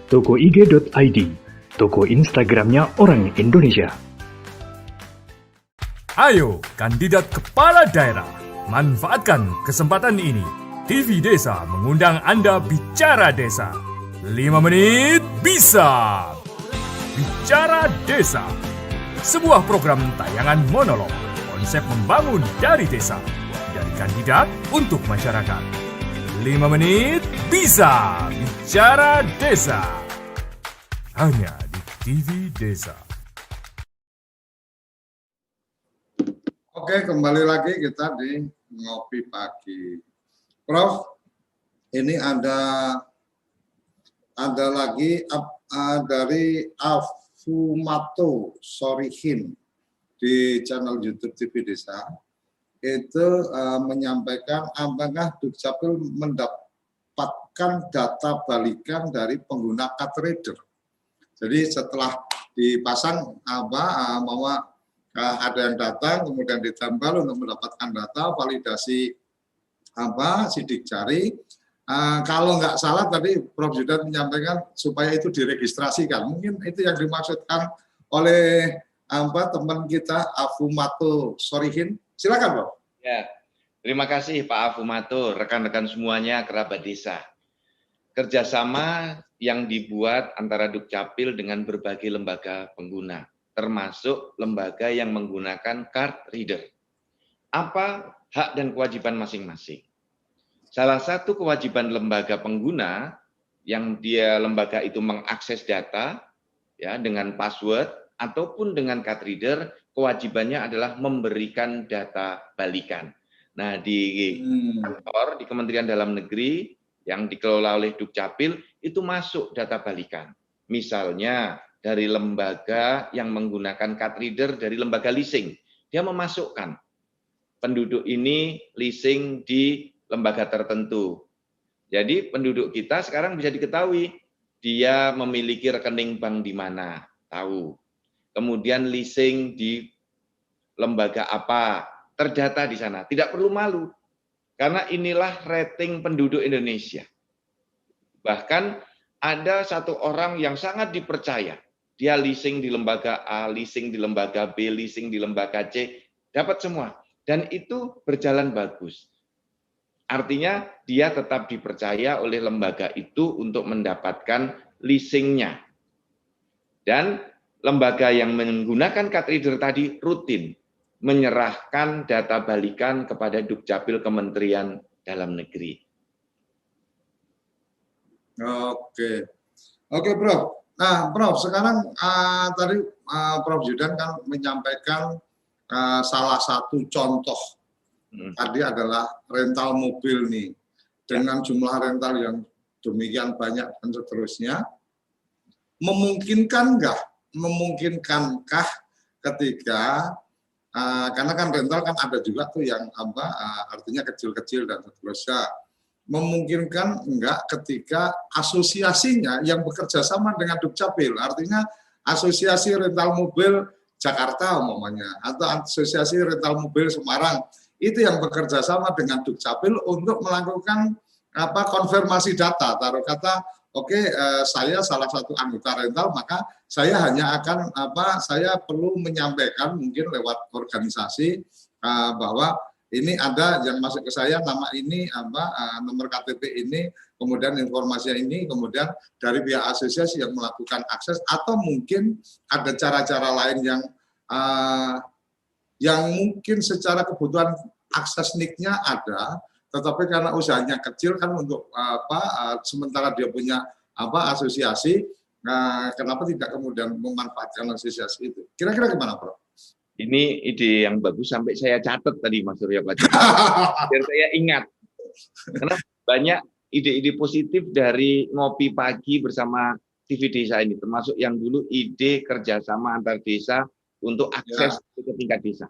Toko IG.id, toko Instagramnya orang Indonesia. Ayo, kandidat kepala daerah, manfaatkan kesempatan ini. TV Desa mengundang Anda bicara desa. 5 menit bisa. Bicara Desa, sebuah program tayangan monolog, konsep membangun dari desa, dari kandidat untuk masyarakat. 5 menit bisa. Bicara Desa, hanya di TV Desa. Oke, kembali lagi kita di Ngopi Pagi. Prof, ini ada lagi dari Afumato Sorihin di channel YouTube TV Desa. Itu menyampaikan apakah Dukcapil mendapatkan data balikan dari pengguna card reader. Jadi setelah dipasang bahwa ada yang datang kemudian ditempel untuk mendapatkan data validasi sidik jari. Kalau nggak salah tadi Prof Zudan menyampaikan supaya itu diregistrasikan. Mungkin itu yang dimaksudkan oleh teman kita Afumato Sorihin. Silakan, Prof. Ya, terima kasih Pak Afumato, rekan-rekan semuanya kerabat desa. Kerjasama yang dibuat antara Dukcapil dengan berbagai lembaga pengguna, termasuk lembaga yang menggunakan card reader. Apa hak dan kewajiban masing-masing? Salah satu kewajiban lembaga pengguna yang lembaga itu mengakses data ya dengan password ataupun dengan card reader, kewajibannya adalah memberikan data balikan. Nah, di kantor, di Kementerian Dalam Negeri yang dikelola oleh Dukcapil, itu masuk data balikan. Misalnya, dari lembaga yang menggunakan card reader dari lembaga leasing, dia memasukkan penduduk ini leasing di lembaga tertentu. Jadi penduduk kita sekarang bisa diketahui, dia memiliki rekening bank di mana, tahu. Kemudian leasing di lembaga apa, terdata di sana. Tidak perlu malu, karena inilah rating penduduk Indonesia. Bahkan ada satu orang yang sangat dipercaya, dia leasing di lembaga A, leasing di lembaga B, leasing di lembaga C, dapat semua. Dan itu berjalan bagus. Artinya dia tetap dipercaya oleh lembaga itu untuk mendapatkan leasingnya. Dan lembaga yang menggunakan card reader tadi rutin menyerahkan data balikan kepada Dukcapil Kementerian Dalam Negeri. Oke, Prof. Nah, Prof, sekarang tadi Prof Zudan kan menyampaikan salah satu contoh tadi adalah rental mobil nih, dengan jumlah rental yang demikian banyak dan seterusnya. Memungkinkankah ketika karena kan rental kan ada juga tuh yang artinya kecil-kecil dan seterusnya. Memungkinkan enggak ketika asosiasinya yang bekerja sama dengan Dukcapil, artinya asosiasi rental mobil Jakarta umpamanya atau asosiasi rental mobil Semarang itu yang bekerja sama dengan Dukcapil untuk melakukan konfirmasi data, taruh kata oke, saya salah satu anggota rental, maka saya hanya akan saya perlu menyampaikan mungkin lewat organisasi bahwa ini ada yang masuk ke saya, nama ini, nomor KTP ini, kemudian informasinya ini, kemudian dari pihak asosiasi yang melakukan akses, atau mungkin ada cara-cara lain yang mungkin secara kebutuhan akses NIK-nya ada, tetapi karena usahanya kecil kan untuk sementara dia punya asosiasi, kenapa tidak kemudian memanfaatkan asosiasi itu? Kira-kira gimana, Prof? Ini ide yang bagus sampai saya catat tadi, Mas Surya Patra. Biar saya ingat. Karena banyak ide-ide positif dari ngopi pagi bersama TV Desa ini, termasuk yang dulu ide kerjasama antar desa untuk akses ke tingkat desa.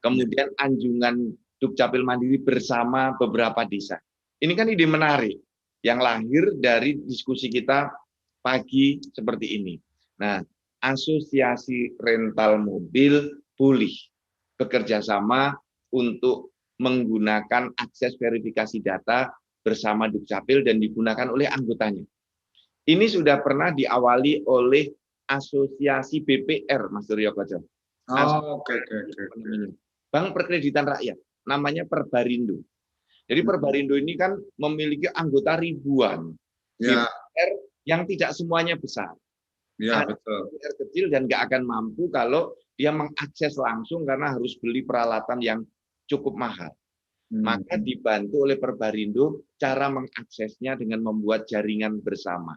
Kemudian anjungan Dukcapil Mandiri bersama beberapa desa. Ini kan ide menarik yang lahir dari diskusi kita pagi seperti ini. Nah, asosiasi rental mobil boleh bekerja sama untuk menggunakan akses verifikasi data bersama Dukcapil dan digunakan oleh anggotanya. Ini sudah pernah diawali oleh asosiasi BPR, Mas Surya Patra. Bank Perkreditan Rakyat, namanya Perbarindo. Jadi Perbarindo ini kan memiliki anggota ribuan. BPR yang tidak semuanya besar. Ya, betul. BPR kecil dan nggak akan mampu kalau dia mengakses langsung karena harus beli peralatan yang cukup mahal. Maka dibantu oleh Perbarindo cara mengaksesnya dengan membuat jaringan bersama.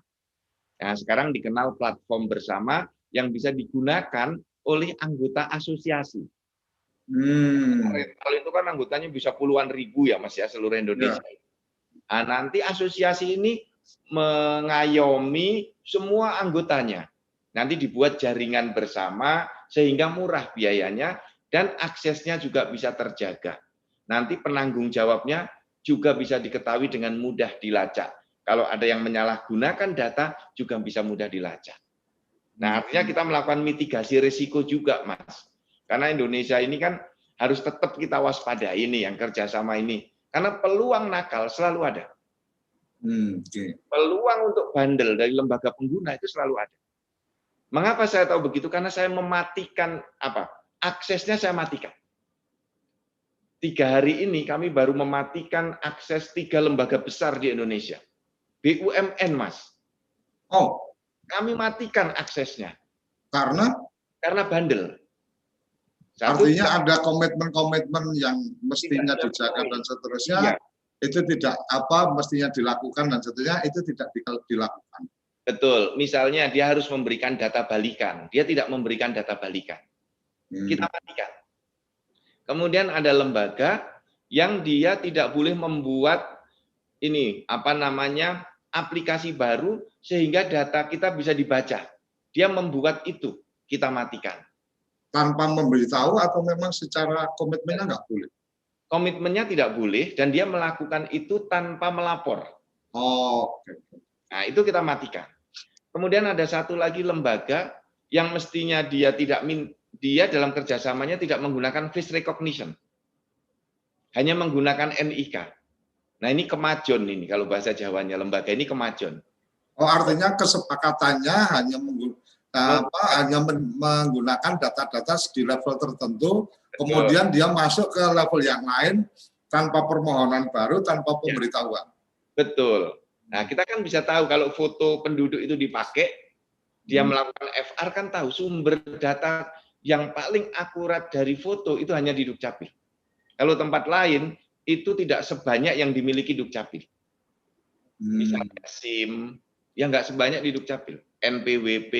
Nah, sekarang dikenal platform bersama yang bisa digunakan oleh anggota asosiasi. Rental itu kan anggotanya bisa puluhan ribu ya, Mas ya, seluruh Indonesia. Nah, nanti asosiasi ini mengayomi semua anggotanya. Nanti dibuat jaringan bersama sehingga murah biayanya dan aksesnya juga bisa terjaga. Nanti penanggung jawabnya juga bisa diketahui dengan mudah dilacak. Kalau ada yang menyalahgunakan data juga bisa mudah dilacak. Nah, artinya kita melakukan mitigasi risiko juga, Mas. Karena Indonesia ini kan harus tetap kita waspada ini yang kerjasama ini. Karena peluang nakal selalu ada. Peluang untuk bandel dari lembaga pengguna itu selalu ada. Mengapa saya tahu begitu? Karena saya mematikan aksesnya saya matikan. 3 hari ini kami baru mematikan akses 3 lembaga besar di Indonesia. BUMN, Mas. Kami matikan aksesnya. Karena bandel. Artinya ada komitmen-komitmen yang mestinya dijaga dan seterusnya, itu tidak mestinya dilakukan dan seterusnya, itu tidak dilakukan. Betul. Misalnya dia harus memberikan data balikan, dia tidak memberikan data balikan. kita matikan. Kemudian ada lembaga yang dia tidak boleh membuat aplikasi baru sehingga data kita bisa dibaca. Dia membuat itu, kita matikan. Tanpa memberitahu atau memang secara komitmennya nggak boleh? Komitmennya tidak boleh dan dia melakukan itu tanpa melapor. Oh, oke. Nah, itu kita matikan. Kemudian ada satu lagi lembaga yang mestinya dia dalam kerjasamanya tidak menggunakan face recognition, hanya menggunakan NIK. Nah, ini kemajon ini kalau bahasa Jawanya, lembaga ini kemajon. Oh, artinya kesepakatannya hanya menggunakan data-data di level tertentu, kemudian dia masuk ke level yang lain tanpa permohonan baru, tanpa pemberitahuan. Betul. Nah, kita kan bisa tahu kalau foto penduduk itu dipakai, dia melakukan FR kan tahu sumber data yang paling akurat dari foto itu hanya di Dukcapil. Kalau tempat lain itu tidak sebanyak yang dimiliki Dukcapil. Misalnya SIM, yang nggak sebanyak di Dukcapil. NPWP,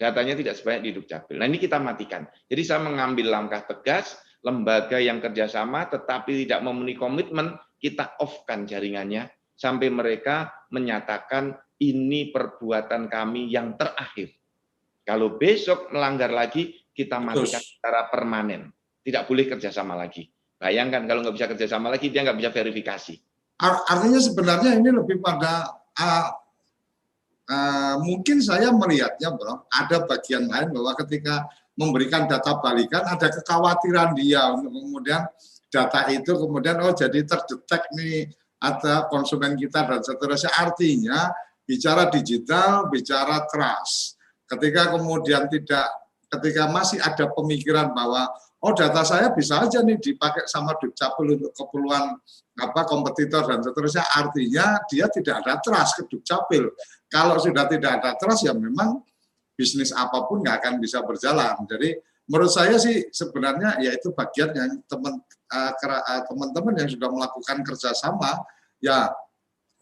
datanya tidak sebanyak di Dukcapil. Nah, ini kita matikan. Jadi saya mengambil langkah tegas, lembaga yang kerjasama tetapi tidak memenuhi komitmen, kita off-kan jaringannya sampai mereka menyatakan ini perbuatan kami yang terakhir. Kalau besok melanggar lagi, kita matikan secara permanen. Tidak boleh kerjasama lagi. Bayangkan kalau nggak bisa kerjasama lagi, dia nggak bisa verifikasi. Artinya sebenarnya ini lebih pada mungkin saya melihatnya, Bro, ada bagian lain bahwa ketika memberikan data balikan ada kekhawatiran dia untuk kemudian data itu kemudian jadi terdetek nih ada konsumen kita dan seterusnya. Artinya bicara digital, bicara trust. Ketika kemudian ketika masih ada pemikiran bahwa data saya bisa aja nih dipakai sama Dukcapil untuk keperluan kompetitor dan seterusnya, artinya dia tidak ada trust ke Dukcapil. Kalau sudah tidak ada trust ya memang bisnis apapun nggak akan bisa berjalan. Jadi menurut saya sih sebenarnya yaitu bagian yang teman-teman yang sudah melakukan kerjasama ya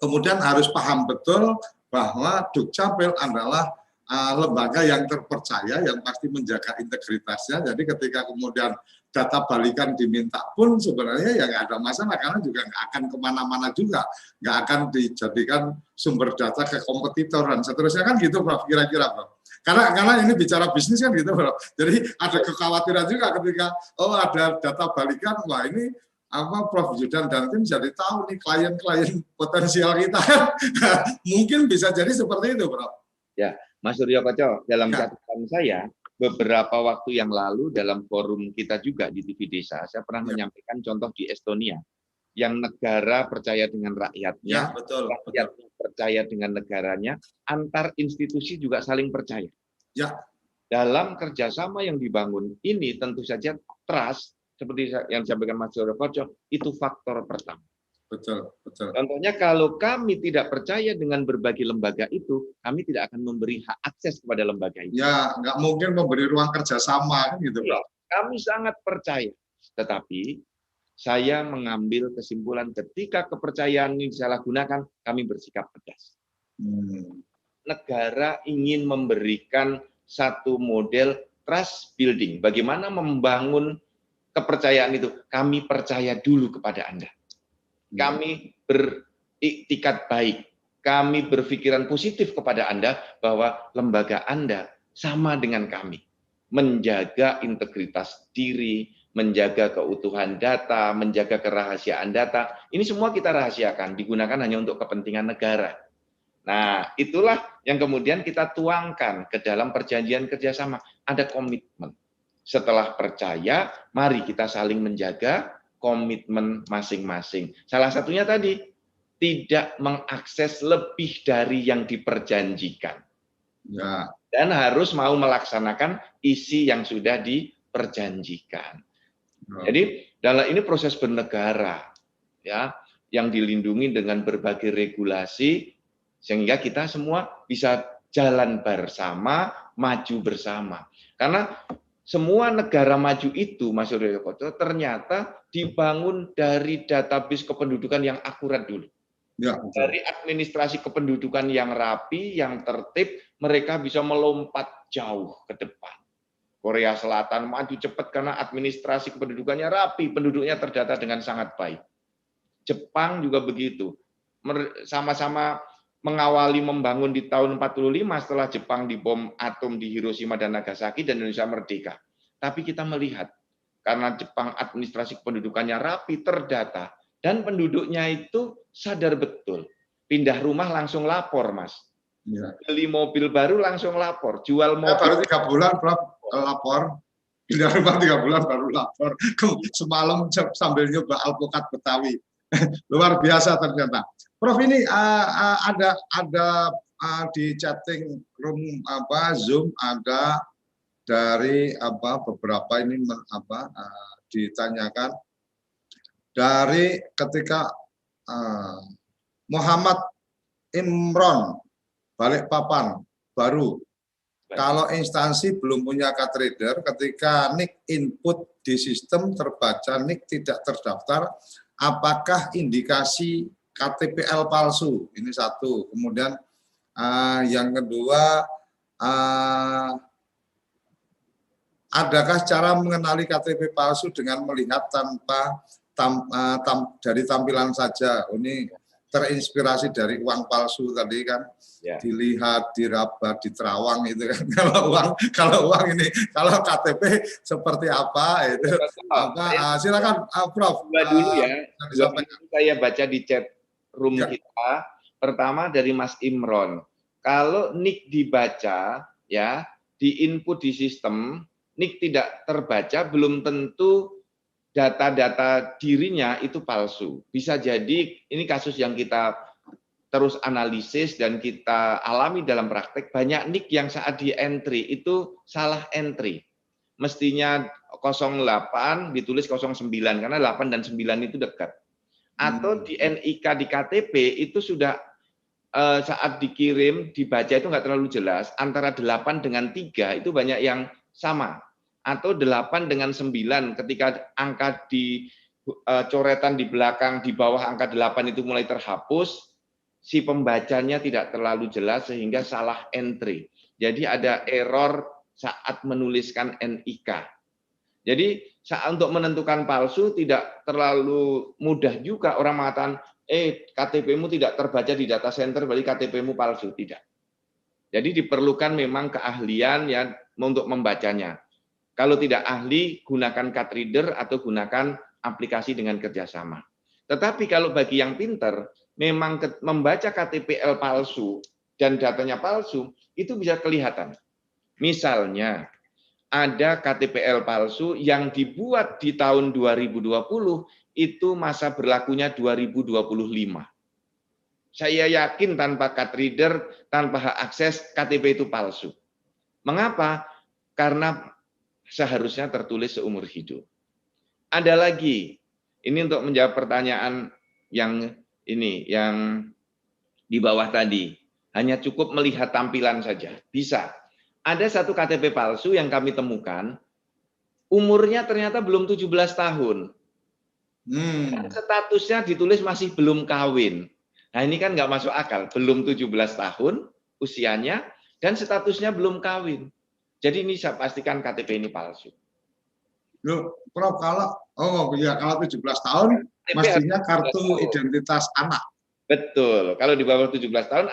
kemudian harus paham betul bahwa Dukcapil adalah lembaga yang terpercaya yang pasti menjaga integritasnya. Jadi ketika kemudian data balikan diminta pun sebenarnya ya nggak ada masalah karena juga nggak akan kemana-mana juga, nggak akan dijadikan sumber data ke kompetitor dan seterusnya kan gitu, Prof. Kira-kira, Prof. Karena ini bicara bisnis kan gitu, Prof. Jadi ada kekhawatiran juga ketika ada data balikan, wah ini Prof. Zudan dan tim jadi tahu nih klien-klien potensial kita mungkin bisa jadi seperti itu, Prof. Ya, Mas Suryo Koco, dalam catatan saya beberapa waktu yang lalu dalam forum kita juga di TV Desa, saya pernah menyampaikan contoh di Estonia yang negara percaya dengan rakyatnya, rakyat percaya dengan negaranya, antar institusi juga saling percaya. Ya. Dalam kerjasama yang dibangun ini tentu saja trust seperti yang disampaikan Mas Suryo Koco itu faktor pertama. Betul. Contohnya kalau kami tidak percaya dengan berbagai lembaga itu, kami tidak akan memberi hak akses kepada lembaga itu. Ya, nggak mungkin memberi ruang kerjasama kan gitu, Pak. Kami sangat percaya, tetapi saya mengambil kesimpulan ketika kepercayaan ini disalahgunakan, kami bersikap tegas. Negara ingin memberikan satu model trust building. Bagaimana membangun kepercayaan itu? Kami percaya dulu kepada Anda. Kami beriktikat baik, kami berpikiran positif kepada Anda bahwa lembaga Anda sama dengan kami, menjaga integritas diri, menjaga keutuhan data, menjaga kerahasiaan data. Ini semua kita rahasiakan, digunakan hanya untuk kepentingan negara. Nah, itulah yang kemudian kita tuangkan ke dalam perjanjian kerjasama. Ada komitmen. Setelah percaya, mari kita saling menjaga komitmen masing-masing. Salah satunya tadi, tidak mengakses lebih dari yang diperjanjikan. Ya. Dan harus mau melaksanakan isi yang sudah diperjanjikan. Jadi, dalam ini proses bernegara, ya, yang dilindungi dengan berbagai regulasi, sehingga kita semua bisa jalan bersama, maju bersama. Karena semua negara maju itu, Mas Suryo Koco, ternyata dibangun dari database kependudukan yang akurat dulu. Ya, dari administrasi kependudukan yang rapi, yang tertib, mereka bisa melompat jauh ke depan. Korea Selatan maju cepat karena administrasi kependudukannya rapi, penduduknya terdata dengan sangat baik. Jepang juga begitu. Sama-sama mengawali membangun di tahun 45 setelah Jepang dibom atom di Hiroshima dan Nagasaki dan Indonesia merdeka. Tapi kita melihat karena Jepang administrasi kependudukannya rapi, terdata, dan penduduknya itu sadar betul. Pindah rumah langsung lapor, Mas. Ya. Beli mobil baru langsung lapor, jual mobil. Baru 3 bulan, Prof, lapor. Pindah rumah 3 bulan baru lapor. Semalam sambil nyoba alpukat Betawi. Luar biasa ternyata. Prof, ini ada di chatting room Zoom ada dari beberapa ini ditanyakan dari ketika Muhammad Imron Balikpapan baru. Kalau instansi belum punya card reader, ketika NIK input di sistem terbaca NIK tidak terdaftar, apakah indikasi KTPL palsu? Ini satu. Kemudian yang kedua, adakah cara mengenali KTP palsu dengan melihat tanpa dari tampilan saja? Ini terinspirasi dari uang palsu tadi kan, dilihat, diraba, diterawang itu kan. Kalau uang ini, kalau KTP seperti apa itu? Silakan, Prof. Dulu ya, saya baca di chat room kita. Pertama dari Mas Imron. Kalau NIK dibaca, ya, diinput di sistem, NIK tidak terbaca, belum tentu data-data dirinya itu palsu. Bisa jadi ini kasus yang kita terus analisis dan kita alami dalam praktek, banyak NIK yang saat di entry itu salah entry. Mestinya 08 ditulis 09 karena 8 dan 9 itu dekat. Atau di NIK di KTP itu sudah saat dikirim dibaca itu nggak terlalu jelas, antara 8 dengan 3 itu banyak yang sama. Atau 8 dengan 9 ketika angka di coretan di belakang di bawah angka 8 itu mulai terhapus, si pembacanya tidak terlalu jelas sehingga salah entry. Jadi ada error saat menuliskan NIK. Jadi saat untuk menentukan palsu tidak terlalu mudah juga orang mengatakan KTP-mu tidak terbaca di data center berarti KTP-mu palsu, tidak. Jadi diperlukan memang keahlian ya untuk membacanya. Kalau tidak ahli, gunakan card reader atau gunakan aplikasi dengan kerjasama. Tetapi kalau bagi yang pinter, memang membaca KTPL palsu dan datanya palsu, itu bisa kelihatan. Misalnya, ada KTPL palsu yang dibuat di tahun 2020, itu masa berlakunya 2025. Saya yakin tanpa card reader, tanpa hak akses, KTP itu palsu. Mengapa? Karena seharusnya tertulis seumur hidup. Ada lagi, ini untuk menjawab pertanyaan yang ini, yang di bawah tadi. Hanya cukup melihat tampilan saja, bisa. Ada satu KTP palsu yang kami temukan, umurnya ternyata belum 17 tahun. Statusnya ditulis masih belum kawin. Nah ini kan nggak masuk akal, belum 17 tahun usianya, dan statusnya belum kawin. Jadi ini saya pastikan KTP ini palsu. Loh, Prof, kalau 17 tahun mestinya kartu identitas anak. Betul. Kalau di bawah 17 tahun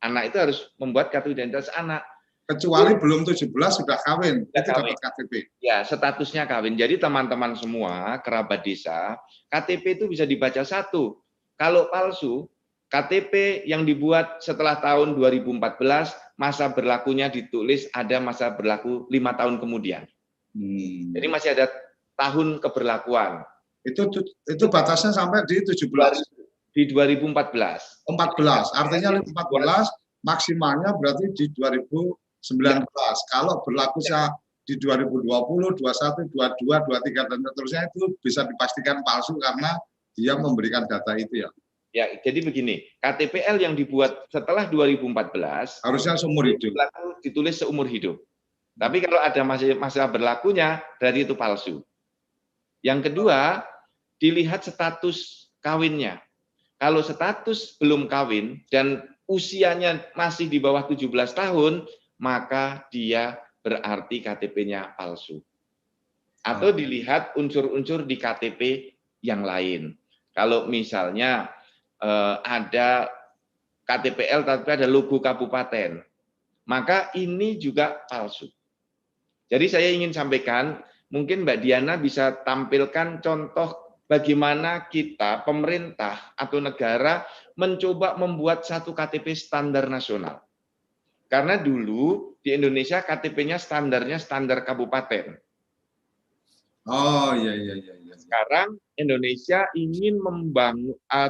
anak itu harus membuat kartu identitas anak. Kecuali belum 17 sudah kawin, itu dapat KTP. Ya, statusnya kawin. Jadi teman-teman semua, kerabat desa, KTP itu bisa dibaca satu. Kalau palsu, KTP yang dibuat setelah tahun 2014, masa berlakunya ditulis ada masa berlaku 5 tahun kemudian. Jadi masih ada tahun keberlakuan. Itu batasnya sampai di 17. Di 2014. 14, artinya 14 maksimalnya berarti di 2019. Kalau berlaku di 2020, 21, 22, 23 dan seterusnya itu bisa dipastikan palsu karena dia memberikan data itu ya. Ya, jadi begini, KTPL yang dibuat setelah 2014 harusnya seumur hidup. Ditulis seumur hidup. Tapi kalau ada masa berlakunya, berarti itu palsu. Yang kedua, dilihat status kawinnya. Kalau status belum kawin dan usianya masih di bawah 17 tahun, maka dia berarti KTP-nya palsu. Atau dilihat unsur-unsur di KTP yang lain. Kalau misalnya ada KTPL tapi ada logo kabupaten, maka ini juga palsu. Jadi saya ingin sampaikan, mungkin Mbak Diana bisa tampilkan contoh bagaimana kita, pemerintah atau negara mencoba membuat satu KTP standar nasional. Karena dulu di Indonesia KTP-nya standarnya standar kabupaten. Oh iya. Sekarang Indonesia ingin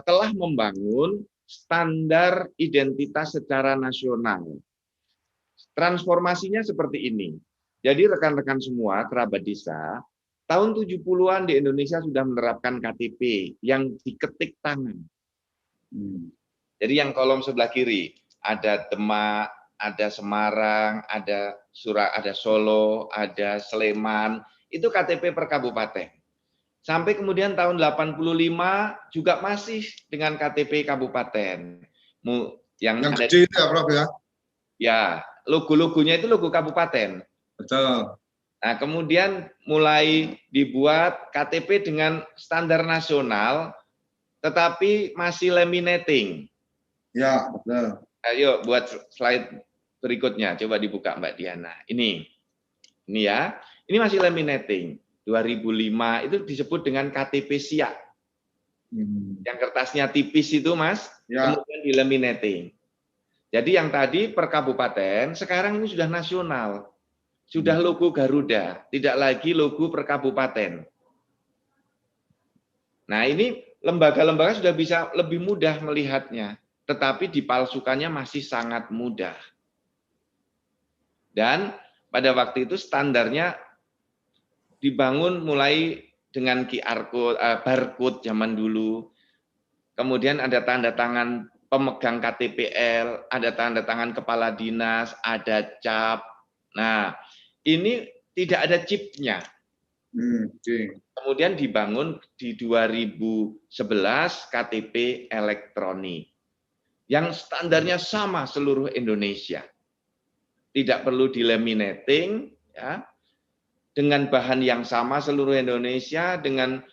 telah membangun standar identitas secara nasional. Transformasinya seperti ini. Jadi rekan-rekan semua, kerabat desa, tahun 70-an di Indonesia sudah menerapkan KTP yang diketik tangan. Jadi yang kolom sebelah kiri ada Demak, ada Semarang, ada Solo, ada Sleman, itu KTP per kabupaten. Sampai kemudian tahun 85 juga masih dengan KTP kabupaten. Yang ada kecil ya, Prof ya? Ya, logo-logonya itu logo kabupaten. Betul. Nah, kemudian mulai dibuat KTP dengan standar nasional, tetapi masih laminating. Ya, betul. Ayo buat slide berikutnya, coba dibuka Mbak Diana. Ini ya, ini masih laminating. 2005 itu disebut dengan KTP siap. Yang kertasnya tipis itu, Mas, ya. Kemudian di laminating. Jadi yang tadi per kabupaten, sekarang ini sudah nasional. Sudah logo Garuda, tidak lagi logo per kabupaten. Nah, ini lembaga-lembaga sudah bisa lebih mudah melihatnya, tetapi dipalsukannya masih sangat mudah. Dan pada waktu itu standarnya dibangun mulai dengan QR code, barcode zaman dulu. Kemudian ada tanda tangan pemegang KTPL, ada tanda tangan kepala dinas, ada cap. Nah, ini tidak ada chipnya. Kemudian dibangun di 2011 KTP elektronik yang standarnya sama seluruh Indonesia. Tidak perlu dilaminating, ya, dengan bahan yang sama seluruh Indonesia, dengan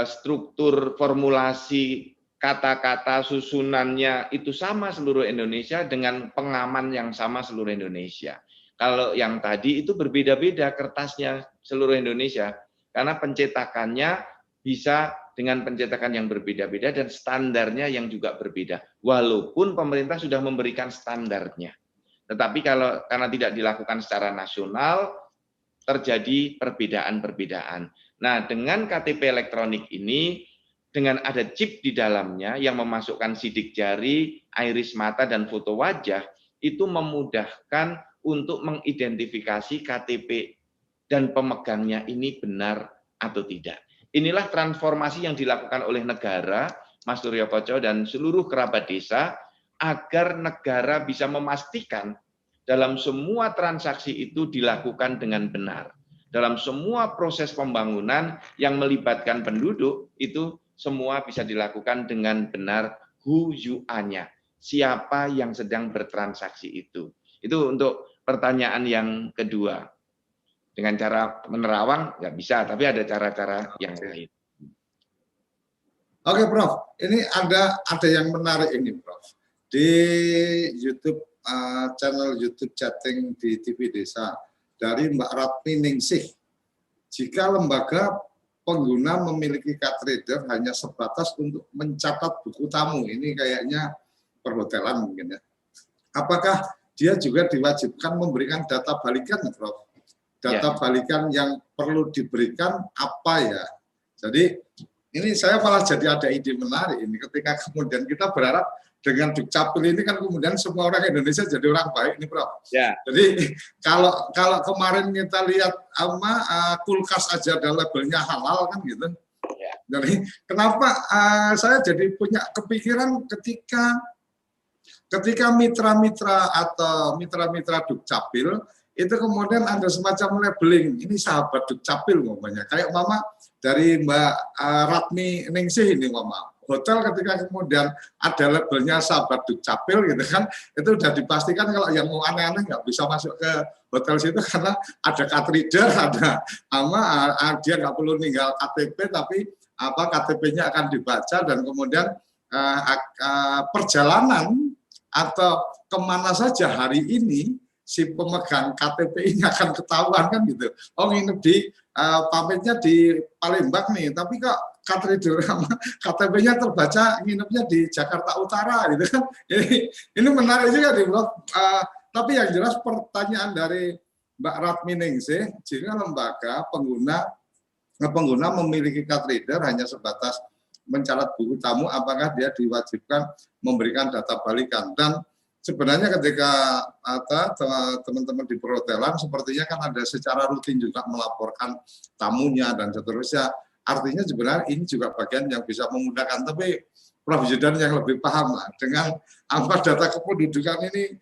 struktur formulasi kata-kata susunannya itu sama seluruh Indonesia, dengan pengaman yang sama seluruh Indonesia. Kalau yang tadi itu berbeda-beda kertasnya seluruh Indonesia, karena pencetakannya bisa dengan pencetakan yang berbeda-beda dan standarnya yang juga berbeda. Walaupun pemerintah sudah memberikan standarnya. Tetapi karena tidak dilakukan secara nasional, terjadi perbedaan-perbedaan. Nah, dengan KTP elektronik ini, dengan ada chip di dalamnya yang memasukkan sidik jari, iris mata, dan foto wajah, itu memudahkan untuk mengidentifikasi KTP dan pemegangnya ini benar atau tidak. Inilah transformasi yang dilakukan oleh negara, Mas Suryo Koco dan seluruh kerabat desa, agar negara bisa memastikan dalam semua transaksi itu dilakukan dengan benar. Dalam semua proses pembangunan yang melibatkan penduduk, itu semua bisa dilakukan dengan benar who you are-nya. Siapa yang sedang bertransaksi itu. Itu untuk pertanyaan yang kedua. Dengan cara menerawang nggak bisa, tapi ada cara-cara yang lain. Oke, Prof. Ini ada yang menarik ini, Prof. Di YouTube, channel YouTube chatting di TV Desa dari Mbak Ratmi Ningsih. Jika lembaga pengguna memiliki card reader hanya sebatas untuk mencatat buku tamu, ini kayaknya perhotelan mungkin ya. Apakah dia juga diwajibkan memberikan data balikan, Prof? Data balikan yang perlu diberikan apa ya? Jadi ini saya malah jadi ada ide menarik ini ketika kemudian kita berharap dengan Dukcapil ini kan kemudian semua orang Indonesia jadi orang baik nih, Prof. Ya. Jadi kalau kemarin kita lihat kulkas aja ada labelnya halal kan gitu. Ya. Jadi kenapa saya jadi punya kepikiran ketika mitra-mitra atau mitra-mitra Dukcapil itu kemudian ada semacam labeling, ini sahabat Dukcapil umpamanya. Kayak Mama dari Mbak Ratmi Ningsih ini Mama. hotel ketika kemudian ada labelnya sahabat Dukcapil gitu kan, itu udah dipastikan kalau yang mau aneh-aneh nggak bisa masuk ke hotel situ karena ada card reader, ada dia nggak perlu ninggal KTP tapi KTP-nya akan dibaca dan kemudian perjalanan atau kemana saja hari ini si pemegang KTP ini akan ketahuan kan gitu. Oh nginep di pamitnya di Palembang nih, tapi kok KTP-nya terbaca nginepnya di Jakarta Utara gitu kan. Ini menarik juga di blog. Tapi yang jelas pertanyaan dari Mbak Ratminingsih, jika lembaga pengguna memiliki card reader hanya sebatas mencatat buku tamu, apakah dia diwajibkan memberikan data balikan? Dan sebenarnya ketika teman-teman di perhotelan sepertinya kan ada secara rutin juga melaporkan tamunya dan seterusnya. Artinya sebenarnya ini juga bagian yang bisa memudahkan. Tapi Prof. Zudan yang lebih paham lah dengan data kependudukan ini.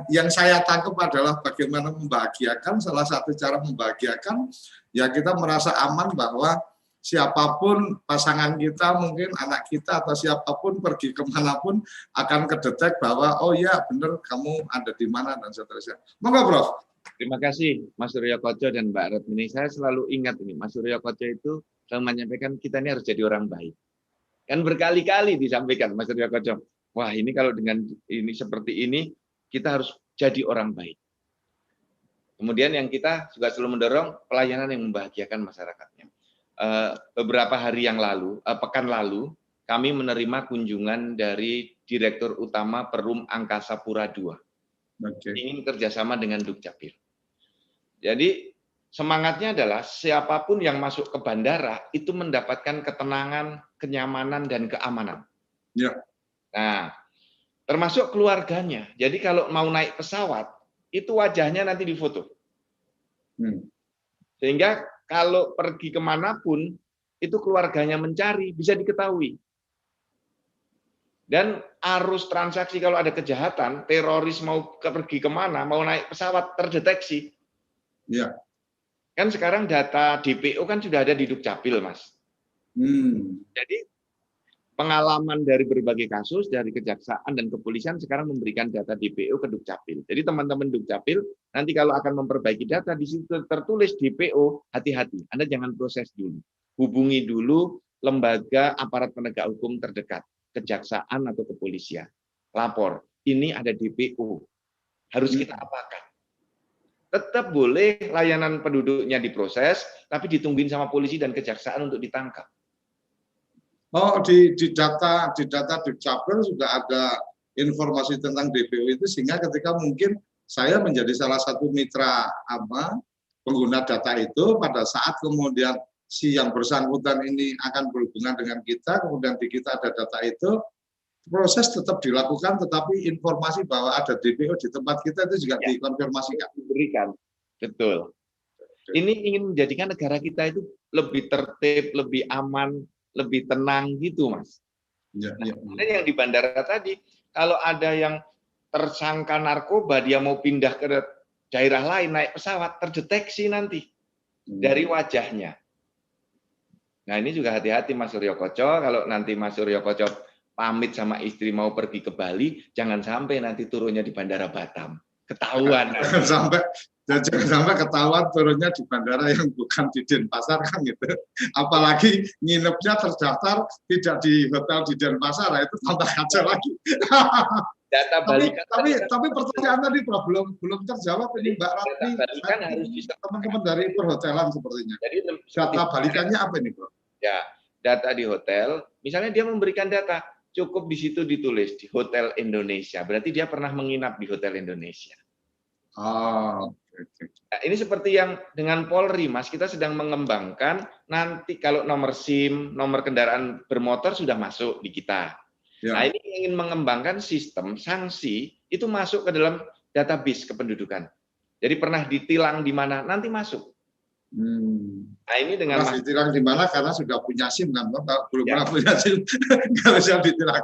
Yang saya tangkap adalah bagaimana membahagiakan. Salah satu cara membahagiakan ya kita merasa aman bahwa siapapun pasangan kita, mungkin anak kita atau siapapun pergi kemanapun akan kedetek bahwa oh ya benar kamu ada di mana dan seterusnya. Monggo Prof. Terima kasih Mas Suryo Koco dan Mbak Ratmini. Saya selalu ingat ini, Mas Suryo Koco itu selalu menyampaikan kita ini harus jadi orang baik. Kan berkali-kali disampaikan Mas Suryo Koco, wah ini kalau dengan ini seperti ini kita harus jadi orang baik. Kemudian yang kita juga selalu mendorong pelayanan yang membahagiakan masyarakatnya. Beberapa hari yang lalu, pekan lalu, kami menerima kunjungan dari Direktur Utama Perum Angkasa Pura II. Ingin kerjasama dengan Dukcapil. Jadi semangatnya adalah siapapun yang masuk ke bandara itu mendapatkan ketenangan, kenyamanan, dan keamanan. Ya. Nah, termasuk keluarganya. Jadi kalau mau naik pesawat, itu wajahnya nanti difoto. Sehingga kalau pergi kemanapun, itu keluarganya mencari, bisa diketahui. Dan arus transaksi kalau ada kejahatan, teroris mau pergi kemana, mau naik pesawat, terdeteksi. Ya. Kan sekarang data DPO kan sudah ada di Dukcapil, Mas. Jadi pengalaman dari berbagai kasus, dari kejaksaan dan kepolisian sekarang memberikan data DPO ke Dukcapil. Jadi teman-teman Dukcapil, nanti kalau akan memperbaiki data, di situ tertulis DPO, hati-hati. Anda jangan proses dulu. Hubungi dulu lembaga aparat penegak hukum terdekat, kejaksaan atau kepolisian. Lapor, ini ada DPO. Harus kita apakan? Tetap boleh layanan penduduknya diproses, tapi ditungguin sama polisi dan kejaksaan untuk ditangkap. Oh, di data Dukcapil sudah ada informasi tentang DPO itu, sehingga ketika mungkin saya menjadi salah satu mitra pengguna data itu, pada saat kemudian si yang bersangkutan ini akan berhubungan dengan kita, kemudian di kita ada data itu, proses tetap dilakukan, tetapi informasi bahwa ada DPO di tempat kita itu juga dikonfirmasikan. Diberikan, betul. Ini ingin menjadikan negara kita itu lebih tertib, lebih aman, lebih tenang gitu, Mas. Ya. Dan yang di bandara tadi, kalau ada yang tersangka narkoba, dia mau pindah ke daerah lain, naik pesawat, terdeteksi nanti dari wajahnya. Nah ini juga hati-hati Mas Suryo Koco, kalau nanti Mas Suryo Koco pamit sama istri mau pergi ke Bali, jangan sampai nanti turunnya di Bandara Batam. Ketahuan. Jangan sampai ketahuan turunnya di bandara yang bukan di Denpasar kan gitu. Apalagi nginepnya terdaftar tidak di hotel di Denpasar, itu tambah kacau lagi. Data balikan tapi pertanyaan tadi belum terjawab ini Mbak Ratmi. Balikan harus bisa teman-teman dari perhotelan sepertinya. Jadi data balikannya apa ini, Bro? Ya, data di hotel, misalnya dia memberikan data, cukup di situ ditulis di Hotel Indonesia. Berarti dia pernah menginap di Hotel Indonesia. Nah, ini seperti yang dengan Polri, Mas, kita sedang mengembangkan nanti kalau nomor SIM, nomor kendaraan bermotor sudah masuk di kita. Ya. Nah, ini ingin mengembangkan sistem sanksi itu masuk ke dalam database kependudukan. Jadi pernah ditilang di mana, nanti masuk. Nah, ini dengan pernah ditilang di mana karena sudah punya SIM kan, belum pernah punya SIM, nggak bisa ditilang.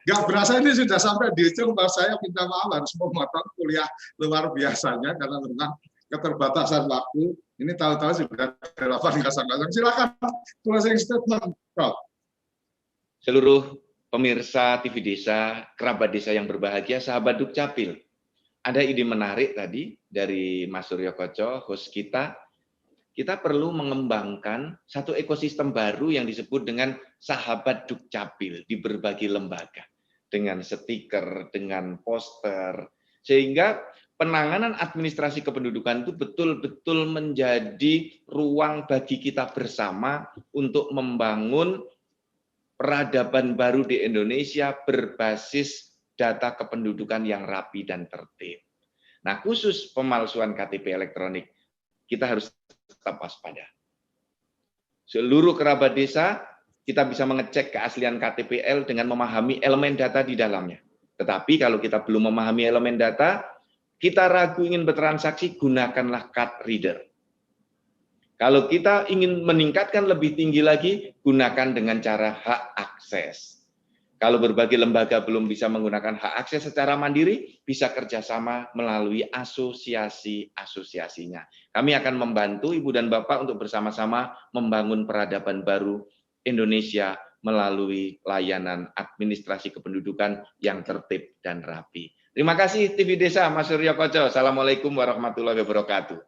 Nggak berasa ini sudah sampai di ujung, bahwa saya minta maaf harus memotong kuliah luar biasanya karena memang keterbatasan waktu. Ini tahu-tahu sudah 8:00. Silakan closing statement, Prof. Seluruh pemirsa TV Desa, kerabat desa yang berbahagia, sahabat Dukcapil. Ada ide menarik tadi dari Mas Suryo Koco, host kita. Kita perlu mengembangkan satu ekosistem baru yang disebut dengan sahabat Dukcapil di berbagai lembaga. Dengan stiker, dengan poster, sehingga penanganan administrasi kependudukan itu betul-betul menjadi ruang bagi kita bersama untuk membangun peradaban baru di Indonesia berbasis data kependudukan yang rapi dan tertib. Nah, khusus pemalsuan KTP elektronik, kita harus tetap waspada. Seluruh kerabat desa, kita bisa mengecek keaslian KTPL dengan memahami elemen data di dalamnya. Tetapi kalau kita belum memahami elemen data, kita ragu ingin bertransaksi, gunakanlah card reader. Kalau kita ingin meningkatkan lebih tinggi lagi, gunakan dengan cara hak akses. Kalau berbagai lembaga belum bisa menggunakan hak akses secara mandiri, bisa kerjasama melalui asosiasi-asosiasinya. Kami akan membantu Ibu dan Bapak untuk bersama-sama membangun peradaban baru Indonesia melalui layanan administrasi kependudukan yang tertib dan rapi. Terima kasih TV Desa, Mas Suryo Koco. Assalamualaikum warahmatullahi wabarakatuh.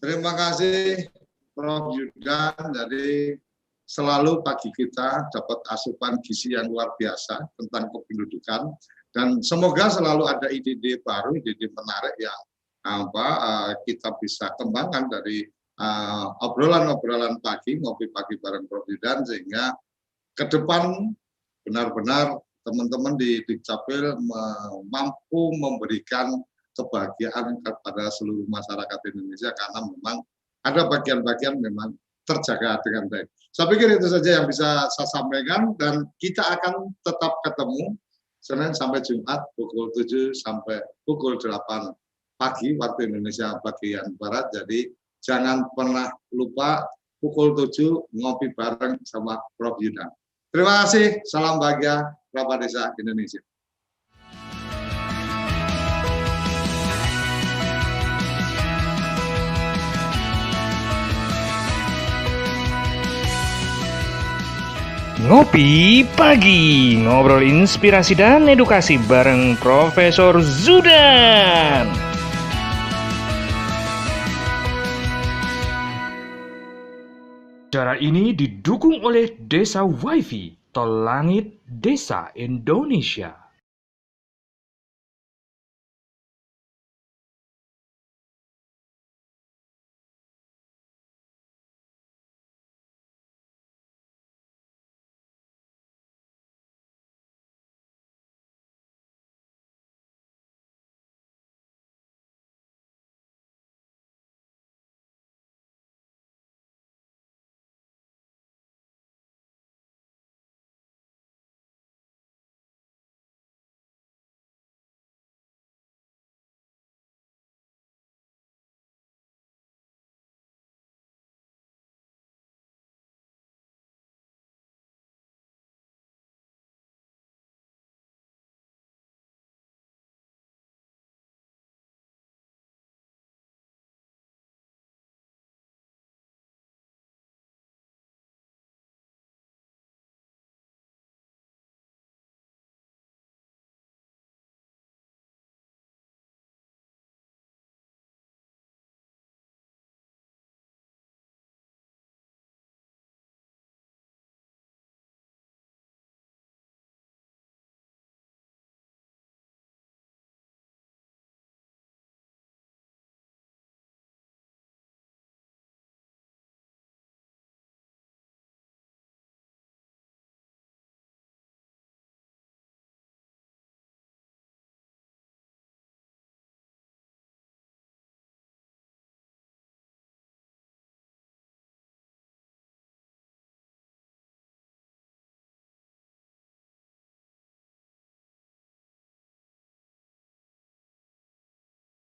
Terima kasih Prof. Yudan. Jadi selalu pagi kita dapat asupan gizi yang luar biasa tentang kependudukan, dan semoga selalu ada ide-ide baru, ide-ide menarik yang kita bisa kembangkan dari obrolan-obrolan pagi, ngopi pagi bareng Prof. Yudan, sehingga ke depan benar-benar teman-teman di Dukcapil mampu memberikan kebahagiaan kepada seluruh masyarakat Indonesia, karena memang ada bagian-bagian memang terjaga dengan baik. Saya pikir itu saja yang bisa saya sampaikan, dan kita akan tetap ketemu Senin sampai Jumat pukul 7 sampai pukul 8 pagi waktu Indonesia bagian Barat. Jadi jangan pernah lupa pukul 7 ngopi bareng sama Prof. Yudan. Terima kasih, salam bahagia kerabat desa Indonesia. Ngopi Pagi, ngobrol inspirasi dan edukasi bareng Profesor Zudan. Acara ini didukung oleh Desa WiFi, Tol Langit Desa Indonesia.